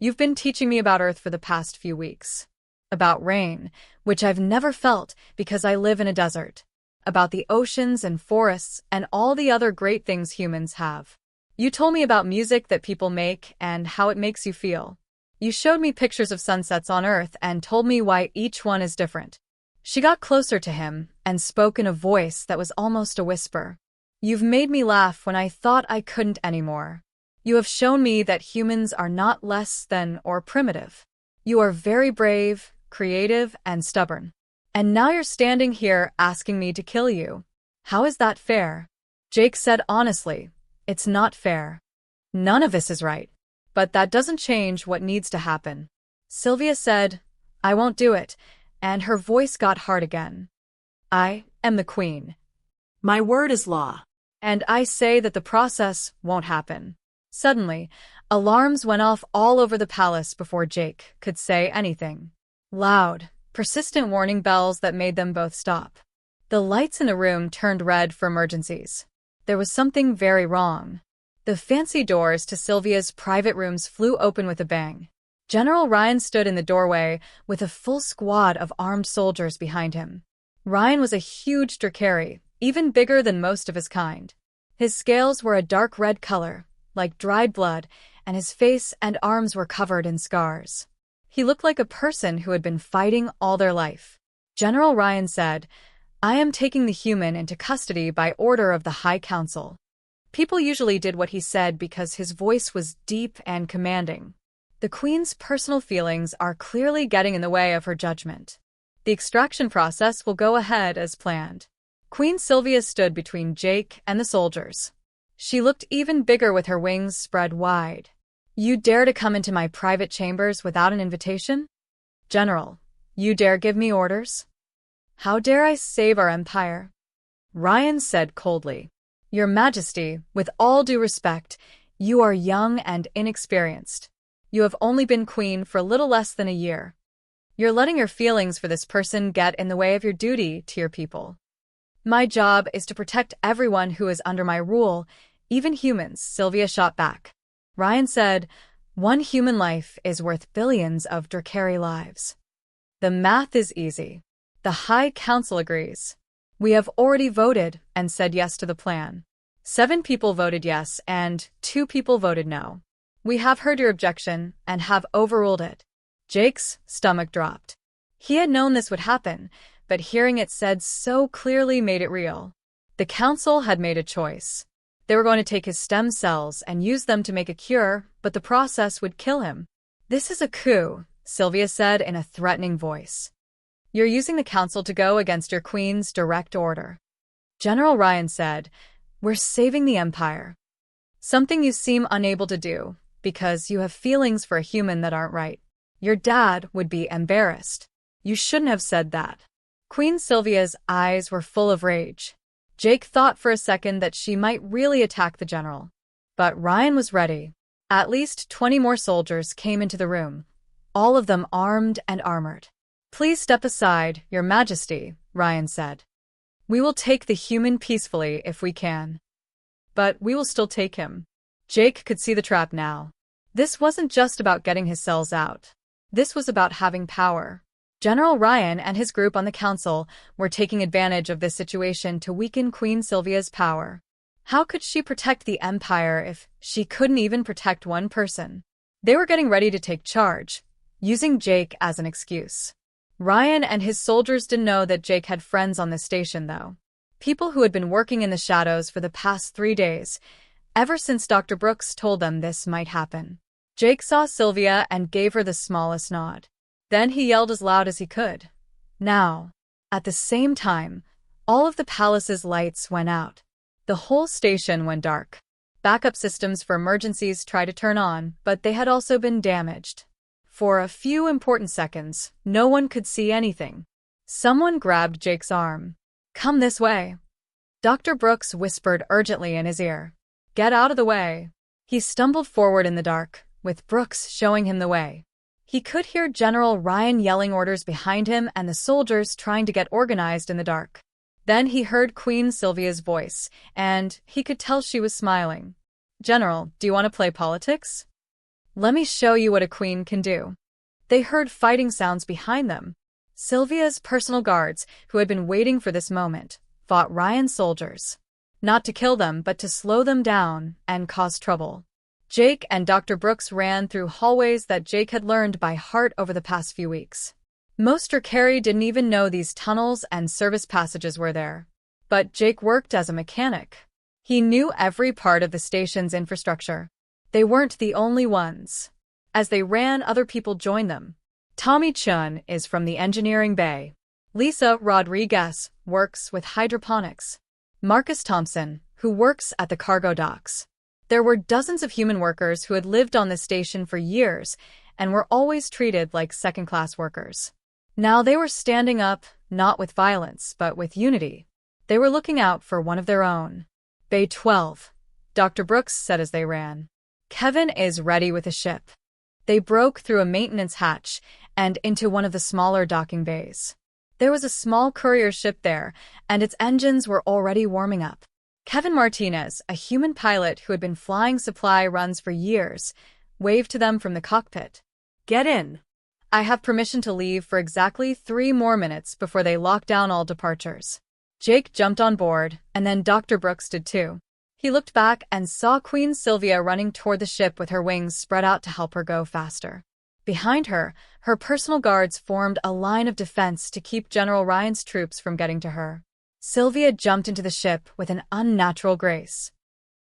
You've been teaching me about Earth for the past few weeks. About rain, which I've never felt because I live in a desert. About the oceans and forests and all the other great things humans have. You told me about music that people make and how it makes you feel. You showed me pictures of sunsets on Earth and told me why each one is different. She got closer to him and spoke in a voice that was almost a whisper. You've made me laugh when I thought I couldn't anymore. You have shown me that humans are not less than or primitive. You are very brave, creative, and stubborn. And now you're standing here asking me to kill you. How is that fair? Jake said honestly, it's not fair. None of this is right. But that doesn't change what needs to happen. Sylvia said, I won't do it, and her voice got hard again. I am the queen. My word is law. And I say that the process won't happen. Suddenly, alarms went off all over the palace before Jake could say anything. Loud, persistent warning bells that made them both stop. The lights in the room turned red for emergencies. There was something very wrong. The fancy doors to Sylvia's private rooms flew open with a bang. General Ryan stood in the doorway with a full squad of armed soldiers behind him. Ryan was a huge Drakari, even bigger than most of his kind. His scales were a dark red color, like dried blood, and his face and arms were covered in scars. He looked like a person who had been fighting all their life. General Ryan said, I am taking the human into custody by order of the High Council. People usually did what he said because his voice was deep and commanding. The Queen's personal feelings are clearly getting in the way of her judgment. The extraction process will go ahead as planned. Queen Sylvia stood between Jake and the soldiers. She looked even bigger with her wings spread wide. You dare to come into my private chambers without an invitation? General, you dare give me orders? How dare I save our empire? Ryan said coldly. Your Majesty, with all due respect, you are young and inexperienced. You have only been queen for a little less than a year. You're letting your feelings for this person get in the way of your duty to your people. My job is to protect everyone who is under my rule, even humans, Sylvia shot back. Ryan said, one human life is worth billions of Drakari lives. The math is easy. The High Council agrees. We have already voted and said yes to the plan. 7 people voted yes and 2 people voted no. We have heard your objection and have overruled it. Jake's stomach dropped. He had known this would happen, but hearing it said so clearly made it real. The council had made a choice. They were going to take his stem cells and use them to make a cure, but the process would kill him. This is a coup, Sylvia said in a threatening voice. You're using the council to go against your queen's direct order. General Ryan said, we're saving the empire. Something you seem unable to do, because you have feelings for a human that aren't right. Your dad would be embarrassed. You shouldn't have said that. Queen Sylvia's eyes were full of rage. Jake thought for a second that she might really attack the general. But Ryan was ready. At least 20 more soldiers came into the room, all of them armed and armored. Please step aside, Your Majesty, Ryan said. We will take the human peacefully if we can. But we will still take him. Jake could see the trap now. This wasn't just about getting his cells out. This was about having power. General Ryan and his group on the council were taking advantage of this situation to weaken Queen Sylvia's power. How could she protect the empire if she couldn't even protect one person? They were getting ready to take charge, using Jake as an excuse. Ryan and his soldiers didn't know that Jake had friends on this station, though. People who had been working in the shadows for the past 3 days, ever since Dr. Brooks told them this might happen. Jake saw Sylvia and gave her the smallest nod. Then he yelled as loud as he could. Now. At the same time, all of the palace's lights went out. The whole station went dark. Backup systems for emergencies tried to turn on, but they had also been damaged. For a few important seconds, no one could see anything. Someone grabbed Jake's arm. Come this way. Dr. Brooks whispered urgently in his ear. Get out of the way. He stumbled forward in the dark, with Brooks showing him the way. He could hear General Ryan yelling orders behind him and the soldiers trying to get organized in the dark. Then he heard Queen Sylvia's voice, and he could tell she was smiling. General, do you want to play politics? Let me show you what a queen can do. They heard fighting sounds behind them. Sylvia's personal guards, who had been waiting for this moment, fought Ryan's soldiers. Not to kill them, but to slow them down and cause trouble. Jake and Dr. Brooks ran through hallways that Jake had learned by heart over the past few weeks. Most Carrie didn't even know these tunnels and service passages were there. But Jake worked as a mechanic. He knew every part of the station's infrastructure. They weren't the only ones. As they ran, other people joined them. Tommy Chun is from the engineering bay. Lisa Rodriguez works with hydroponics. Marcus Thompson, who works at the cargo docks. There were dozens of human workers who had lived on the station for years and were always treated like second-class workers. Now they were standing up, not with violence, but with unity. They were looking out for one of their own. Bay 12, Dr. Brooks said as they ran. Kevin is ready with a ship. They broke through a maintenance hatch and into one of the smaller docking bays. There was a small courier ship there, and its engines were already warming up. Kevin Martinez, a human pilot who had been flying supply runs for years, waved to them from the cockpit. Get in. I have permission to leave for exactly 3 more minutes before they lock down all departures. Jake jumped on board, and then Dr. Brooks did too. He looked back and saw Queen Sylvia running toward the ship with her wings spread out to help her go faster. Behind her, her personal guards formed a line of defense to keep General Ryan's troops from getting to her. Sylvia jumped into the ship with an unnatural grace.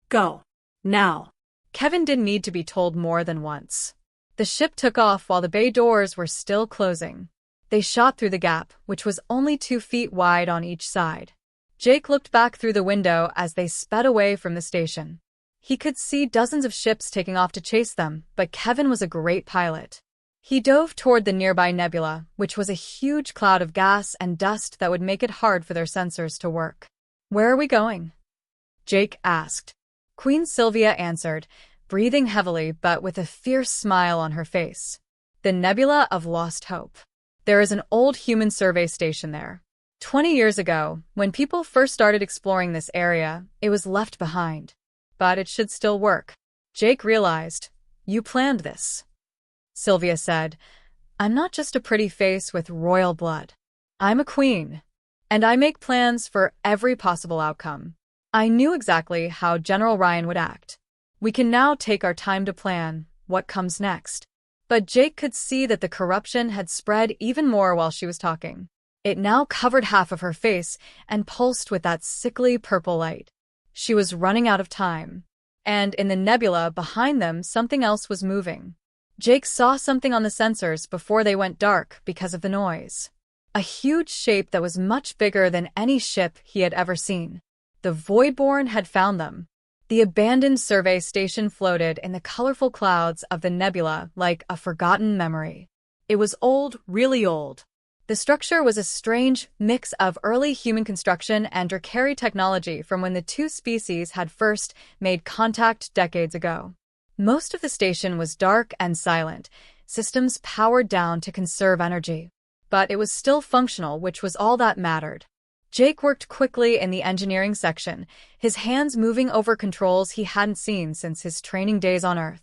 Go. Now. Kevin didn't need to be told more than once. The ship took off while the bay doors were still closing. They shot through the gap, which was only 2 feet wide on each side. Jake looked back through the window as they sped away from the station. He could see dozens of ships taking off to chase them, but Kevin was a great pilot. He dove toward the nearby nebula, which was a huge cloud of gas and dust that would make it hard for their sensors to work. Where are we going? Jake asked. Queen Sylvia answered, breathing heavily but with a fierce smile on her face. The Nebula of Lost Hope. There is an old human survey station there. 20 years ago, when people first started exploring this area, it was left behind. But it should still work. Jake realized, you planned this. Sylvia said, I'm not just a pretty face with royal blood. I'm a queen. And I make plans for every possible outcome. I knew exactly how General Ryan would act. We can now take our time to plan what comes next. But Jake could see that the corruption had spread even more while she was talking. It now covered half of her face and pulsed with that sickly purple light. She was running out of time. And in the nebula behind them, something else was moving. Jake saw something on the sensors before they went dark because of the noise. A huge shape that was much bigger than any ship he had ever seen. The Voidborn had found them. The abandoned survey station floated in the colorful clouds of the nebula like a forgotten memory. It was old, really old. The structure was a strange mix of early human construction and Drakari technology from when the two species had first made contact decades ago. Most of the station was dark and silent, systems powered down to conserve energy. But it was still functional, which was all that mattered. Jake worked quickly in the engineering section, his hands moving over controls he hadn't seen since his training days on Earth.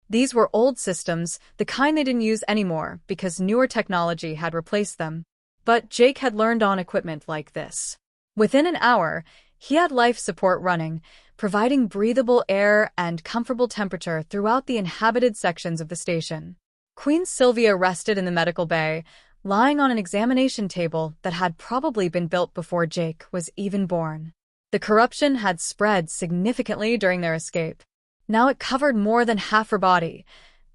These were old systems, the kind they didn't use anymore because newer technology had replaced them. But Jake had learned on equipment like this. Within an hour, he had life support running, providing breathable air and comfortable temperature throughout the inhabited sections of the station. Queen Sylvia rested in the medical bay, lying on an examination table that had probably been built before Jake was even born. The corruption had spread significantly during their escape. Now it covered more than half her body,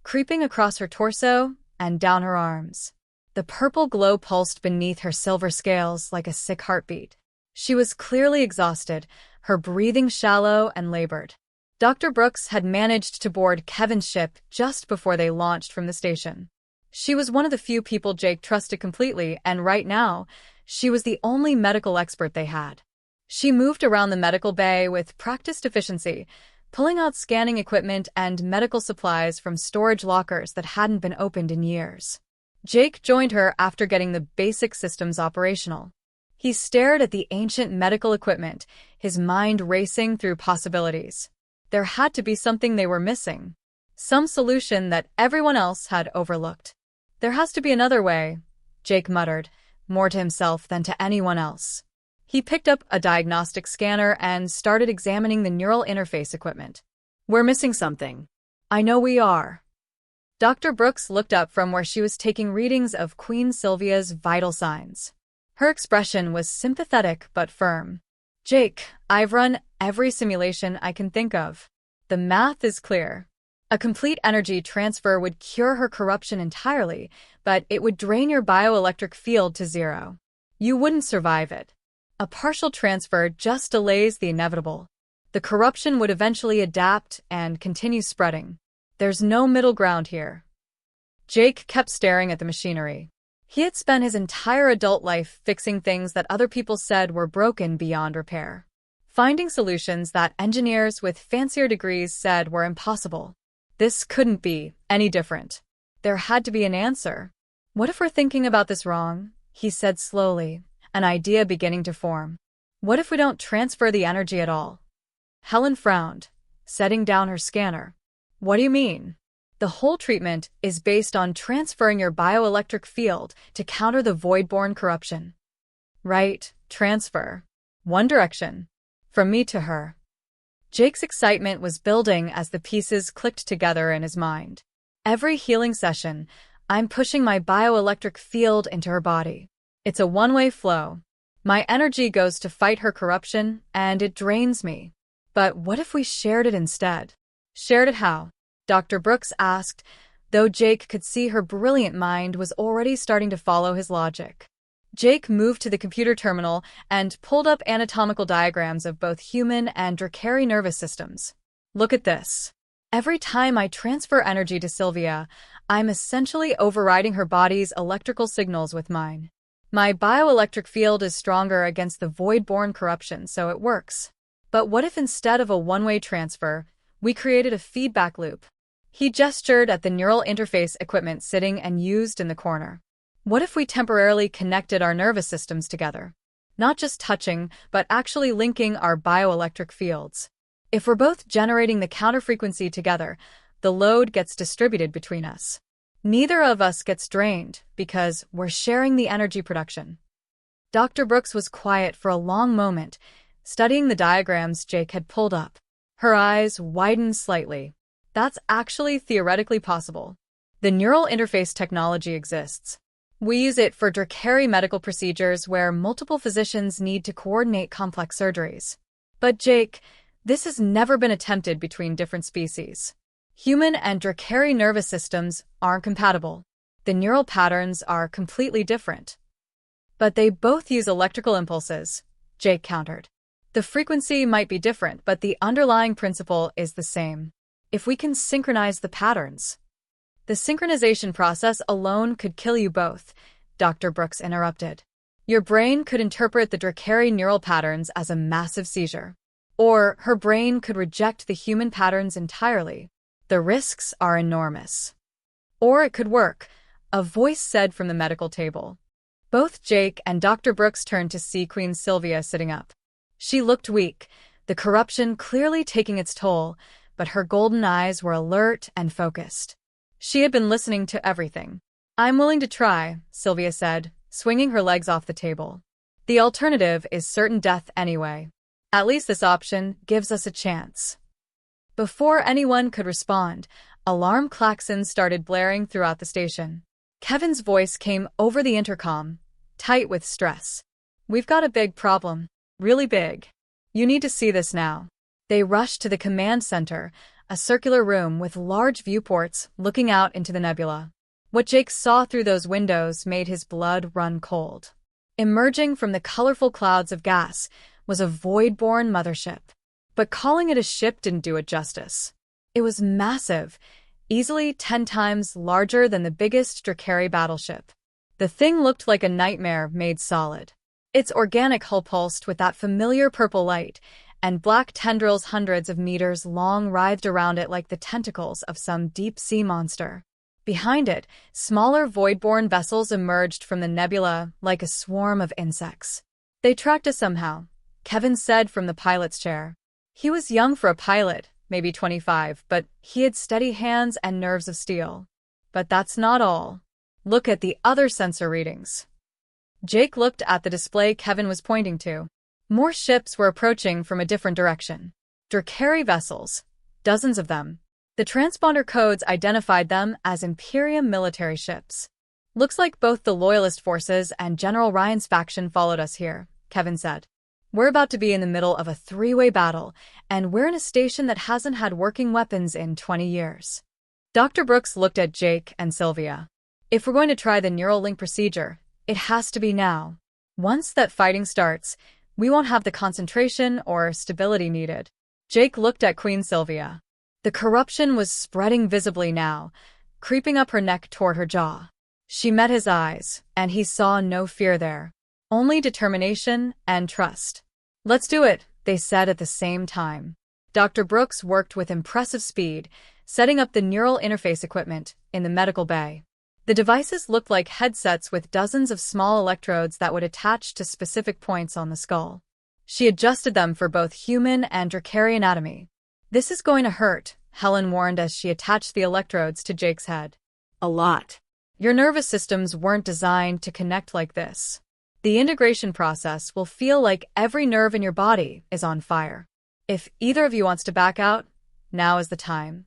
creeping across her torso and down her arms. The purple glow pulsed beneath her silver scales like a sick heartbeat. She was clearly exhausted, her breathing shallow and labored. Dr. Brooks had managed to board Kevin's ship just before they launched from the station. She was one of the few people Jake trusted completely, and right now, she was the only medical expert they had. She moved around the medical bay with practiced efficiency, pulling out scanning equipment and medical supplies from storage lockers that hadn't been opened in years. Jake joined her after getting the basic systems operational. He stared at the ancient medical equipment, his mind racing through possibilities. There had to be something they were missing. Some solution that everyone else had overlooked. There has to be another way, Jake muttered, more to himself than to anyone else. He picked up a diagnostic scanner and started examining the neural interface equipment. We're missing something. I know we are. Dr. Brooks looked up from where she was taking readings of Queen Sylvia's vital signs. Her expression was sympathetic but firm. Jake, I've run every simulation I can think of. The math is clear. A complete energy transfer would cure her corruption entirely, but it would drain your bioelectric field to zero. You wouldn't survive it. A partial transfer just delays the inevitable. The corruption would eventually adapt and continue spreading. There's no middle ground here. Jake kept staring at the machinery. He had spent his entire adult life fixing things that other people said were broken beyond repair, finding solutions that engineers with fancier degrees said were impossible. This couldn't be any different. There had to be an answer. What if we're thinking about this wrong? He said slowly, an idea beginning to form. What if we don't transfer the energy at all? Helen frowned, setting down her scanner. What do you mean? The whole treatment is based on transferring your bioelectric field to counter the void-born corruption. Right, transfer. One direction. From me to her. Jake's excitement was building as the pieces clicked together in his mind. Every healing session, I'm pushing my bioelectric field into her body. It's a one-way flow. My energy goes to fight her corruption, and it drains me. But what if we shared it instead? Shared it how? Dr. Brooks asked, though Jake could see her brilliant mind was already starting to follow his logic. Jake moved to the computer terminal and pulled up anatomical diagrams of both human and Drakari nervous systems. Look at this. Every time I transfer energy to Sylvia, I'm essentially overriding her body's electrical signals with mine. My bioelectric field is stronger against the void-born corruption, so it works. But what if instead of a one-way transfer, we created a feedback loop? He gestured at the neural interface equipment sitting and used in the corner. What if we temporarily connected our nervous systems together? Not just touching, but actually linking our bioelectric fields. If we're both generating the counterfrequency together, the load gets distributed between us. Neither of us gets drained because we're sharing the energy production. Dr. Brooks was quiet for a long moment, studying the diagrams Jake had pulled up. Her eyes widened slightly. That's actually theoretically possible. The neural interface technology exists. We use it for Drakari medical procedures where multiple physicians need to coordinate complex surgeries. But Jake, this has never been attempted between different species. Human and Drakari nervous systems aren't compatible. The neural patterns are completely different. But they both use electrical impulses, Jake countered. The frequency might be different, but the underlying principle is the same. If we can synchronize the patterns. The synchronization process alone could kill you both, Dr. Brooks interrupted. Your brain could interpret the Drakari neural patterns as a massive seizure. Or her brain could reject the human patterns entirely. The risks are enormous. Or it could work, a voice said from the medical table. Both Jake and Dr. Brooks turned to see Queen Sylvia sitting up. She looked weak, the corruption clearly taking its toll, but her golden eyes were alert and focused. She had been listening to everything. I'm willing to try, Sylvia said, swinging her legs off the table. The alternative is certain death anyway. At least this option gives us a chance. Before anyone could respond, alarm klaxons started blaring throughout the station. Kevin's voice came over the intercom, tight with stress. We've got a big problem. Really big. You need to see this now. They rushed to the command center, a circular room with large viewports looking out into the nebula. What Jake saw through those windows made his blood run cold. Emerging from the colorful clouds of gas was a void-born mothership. But calling it a ship didn't do it justice. It was massive, easily 10 times larger than the biggest Drakari battleship. The thing looked like a nightmare made solid. Its organic hull pulsed with that familiar purple light, and black tendrils hundreds of meters long writhed around it like the tentacles of some deep-sea monster. Behind it, smaller void-born vessels emerged from the nebula like a swarm of insects. They tracked us somehow, Kevin said from the pilot's chair. He was young for a pilot, maybe 25, but he had steady hands and nerves of steel. But that's not all. Look at the other sensor readings. Jake looked at the display Kevin was pointing to. More ships were approaching from a different direction. Drakari vessels. Dozens of them. The transponder codes identified them as Imperium military ships. Looks like both the Loyalist forces and General Ryan's faction followed us here, Kevin said. We're about to be in the middle of a three-way battle, and we're in a station that hasn't had working weapons in 20 years. Dr. Brooks looked at Jake and Sylvia. If we're going to try the neural link procedure, it has to be now. Once that fighting starts, we won't have the concentration or stability needed. Jake looked at Queen Sylvia. The corruption was spreading visibly now, creeping up her neck toward her jaw. She met his eyes, and he saw no fear there. Only determination and trust. Let's do it, they said at the same time. Dr. Brooks worked with impressive speed, setting up the neural interface equipment in the medical bay. The devices looked like headsets with dozens of small electrodes that would attach to specific points on the skull. She adjusted them for both human and Drakari anatomy. This is going to hurt, Helen warned as she attached the electrodes to Jake's head. A lot. Your nervous systems weren't designed to connect like this. The integration process will feel like every nerve in your body is on fire. If either of you wants to back out, now is the time.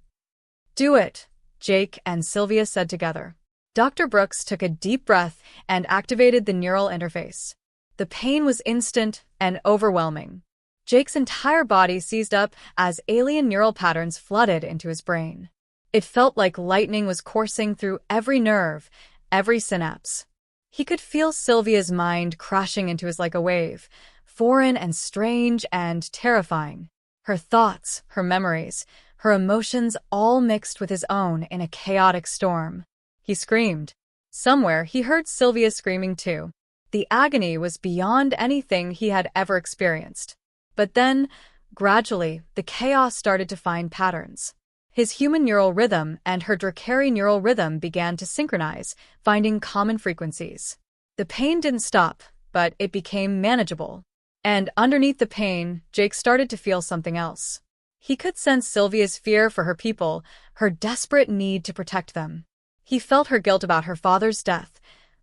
Do it, Jake and Sylvia said together. Dr. Brooks took a deep breath and activated the neural interface. The pain was instant and overwhelming. Jake's entire body seized up as alien neural patterns flooded into his brain. It felt like lightning was coursing through every nerve, every synapse. He could feel Sylvia's mind crashing into his like a wave, foreign and strange and terrifying. Her thoughts, her memories, her emotions all mixed with his own in a chaotic storm. He screamed. Somewhere he heard Sylvia screaming too. The agony was beyond anything he had ever experienced. But then, gradually, the chaos started to find patterns. His human neural rhythm and her Drakari neural rhythm began to synchronize, finding common frequencies. The pain didn't stop, but it became manageable. And underneath the pain, Jake started to feel something else. He could sense Sylvia's fear for her people, her desperate need to protect them. He felt her guilt about her father's death,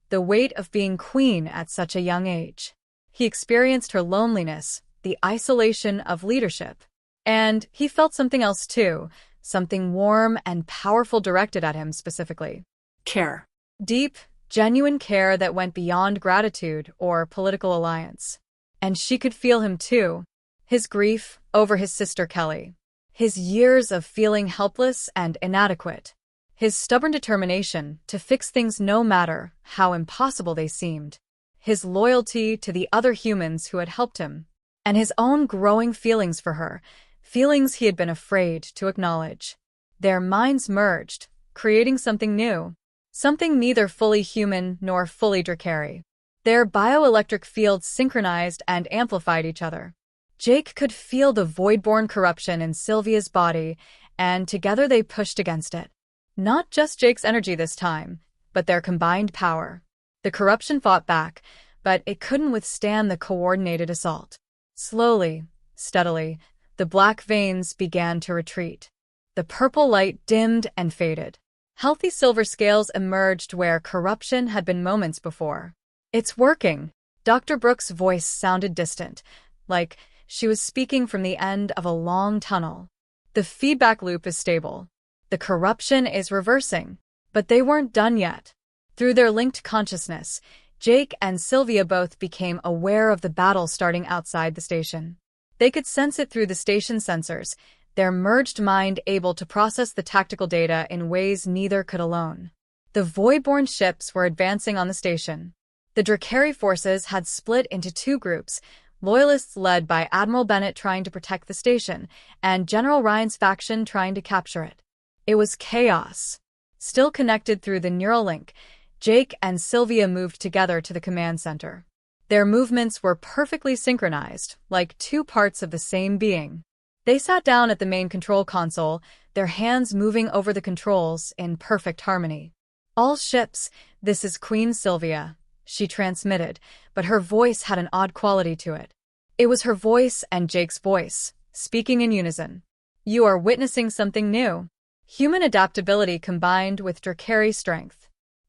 the weight of being queen at such a young age. He experienced her loneliness, the isolation of leadership. And he felt something else too, something warm and powerful directed at him specifically. Care. Deep, genuine care that went beyond gratitude or political alliance. And she could feel him too. His grief over his sister Kelly. His years of feeling helpless and inadequate. His stubborn determination to fix things no matter how impossible they seemed. His loyalty to the other humans who had helped him. And his own growing feelings for her, feelings he had been afraid to acknowledge. Their minds merged, creating something new. Something neither fully human nor fully Drakari. Their bioelectric fields synchronized and amplified each other. Jake could feel the void-born corruption in Sylvia's body, and together they pushed against it. Not just Jake's energy this time, but their combined power. The corruption fought back, but it couldn't withstand the coordinated assault. Slowly, steadily, the black veins began to retreat. The purple light dimmed and faded. Healthy silver scales emerged where corruption had been moments before. It's working. Dr. Brooks' voice sounded distant, like she was speaking from the end of a long tunnel. The feedback loop is stable. The corruption is reversing. But they weren't done yet. Through their linked consciousness, Jake and Sylvia both became aware of the battle starting outside the station. They could sense it through the station sensors, their merged mind able to process the tactical data in ways neither could alone. The void-born ships were advancing on the station. The Drakari forces had split into two groups, Loyalists led by Admiral Bennett trying to protect the station, and General Ryan's faction trying to capture it. It was chaos. Still connected through the neural link, Jake and Sylvia moved together to the command center. Their movements were perfectly synchronized, like two parts of the same being. They sat down at the main control console, their hands moving over the controls in perfect harmony. All ships, this is Queen Sylvia, she transmitted, but her voice had an odd quality to it. It was her voice and Jake's voice, speaking in unison. You are witnessing something new. Human adaptability combined with Drakari strength.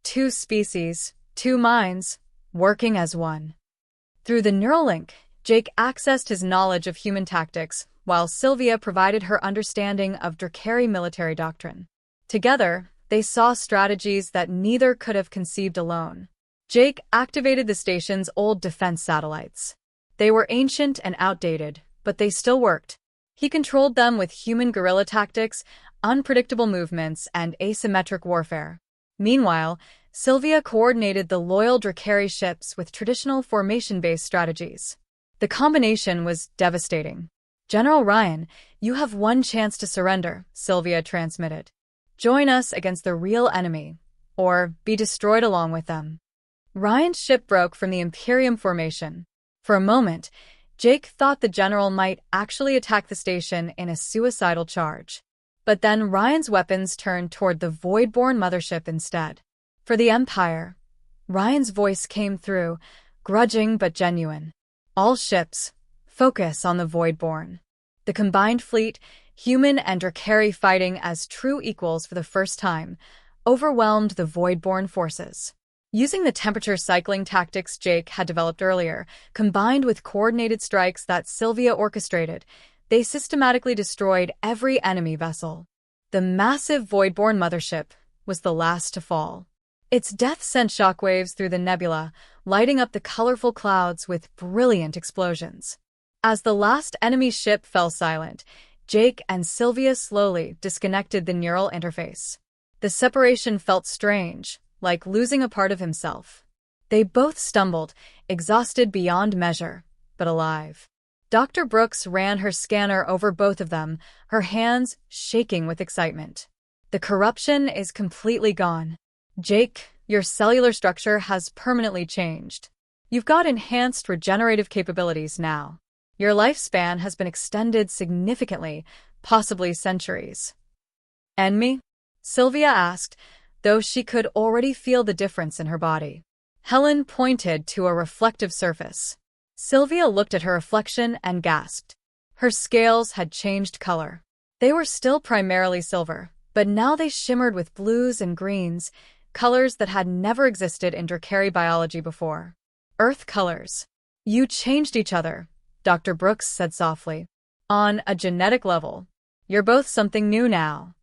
two species, two minds, working as one. Through the neural link, Jake accessed his knowledge of human tactics, while Sylvia provided her understanding of Drakari military doctrine. Together, they saw strategies that neither could have conceived alone. Jake activated the station's old defense satellites. They were ancient and outdated, but they still worked. He controlled them with human guerrilla tactics, unpredictable movements, and asymmetric warfare. Meanwhile, Sylvia coordinated the loyal Drakari ships with traditional formation-based strategies. The combination was devastating. "General Ryan, you have one chance to surrender," Sylvia transmitted. "Join us against the real enemy, or be destroyed along with them." Ryan's ship broke from the Imperium formation. For a moment, Jake thought the general might actually attack the station in a suicidal charge. But then Ryan's weapons turned toward the Voidborn mothership instead. For the Empire, Ryan's voice came through, grudging but genuine. "All ships, focus on the Voidborn." The combined fleet, human and Drakari fighting as true equals for the first time, overwhelmed the Voidborn forces. Using the temperature cycling tactics Jake had developed earlier, combined with coordinated strikes that Sylvia orchestrated, they systematically destroyed every enemy vessel. The massive Voidborn mothership was the last to fall. Its death sent shockwaves through the nebula, lighting up the colorful clouds with brilliant explosions. As the last enemy ship fell silent, Jake and Sylvia slowly disconnected the neural interface. The separation felt strange, like losing a part of himself. They both stumbled, exhausted beyond measure, but alive. Dr. Brooks ran her scanner over both of them, her hands shaking with excitement. "The corruption is completely gone. Jake, your cellular structure has permanently changed. You've got enhanced regenerative capabilities now. Your lifespan has been extended significantly, possibly centuries." "And me?" Sylvia asked, though she could already feel the difference in her body. Helen pointed to a reflective surface. Sylvia looked at her reflection and gasped. Her scales had changed color. They were still primarily silver, but now they shimmered with blues and greens, colors that had never existed in Drakari biology before. "Earth colors. You changed each other," Dr. Brooks said softly. "On a genetic level. You're both something new now."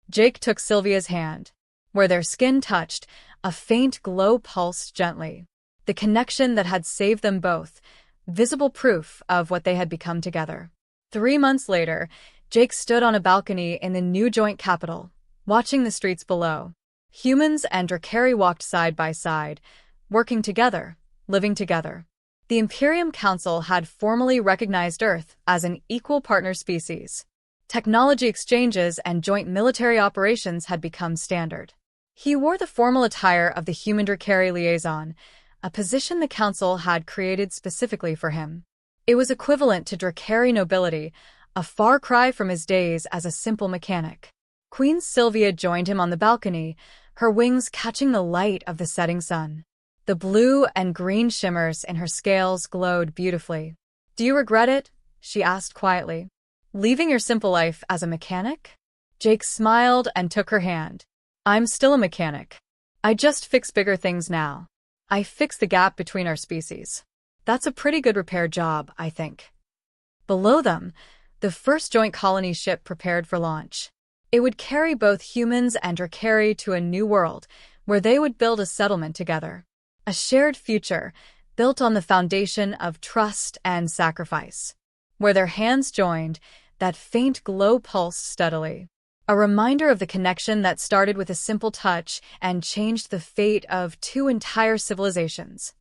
Jake took Sylvia's hand. Where their skin touched, a faint glow pulsed gently. The connection that had saved them both, visible proof of what they had become together. 3 months later, Jake stood on a balcony in the new joint capital, watching the streets below. Humans and Drakari walked side by side, working together, living together. The Imperium Council had formally recognized Earth as an equal partner species. Technology exchanges and joint military operations had become standard. He wore the formal attire of the human Drakari liaison, a position the Council had created specifically for him. It was equivalent to Drakari nobility, a far cry from his days as a simple mechanic. Queen Sylvia joined him on the balcony, her wings catching the light of the setting sun. The blue and green shimmers in her scales glowed beautifully. "Do you regret it?" she asked quietly. "Leaving your simple life as a mechanic?" Jake smiled and took her hand. "I'm still a mechanic. I just fix bigger things now. I fix the gap between our species. That's a pretty good repair job, I think." Below them, the first joint colony ship prepared for launch. It would carry both humans and Drakari to a new world, where they would build a settlement together. A shared future, built on the foundation of trust and sacrifice. Where their hands joined, that faint glow pulsed steadily. A reminder of the connection that started with a simple touch and changed the fate of 2 entire civilizations.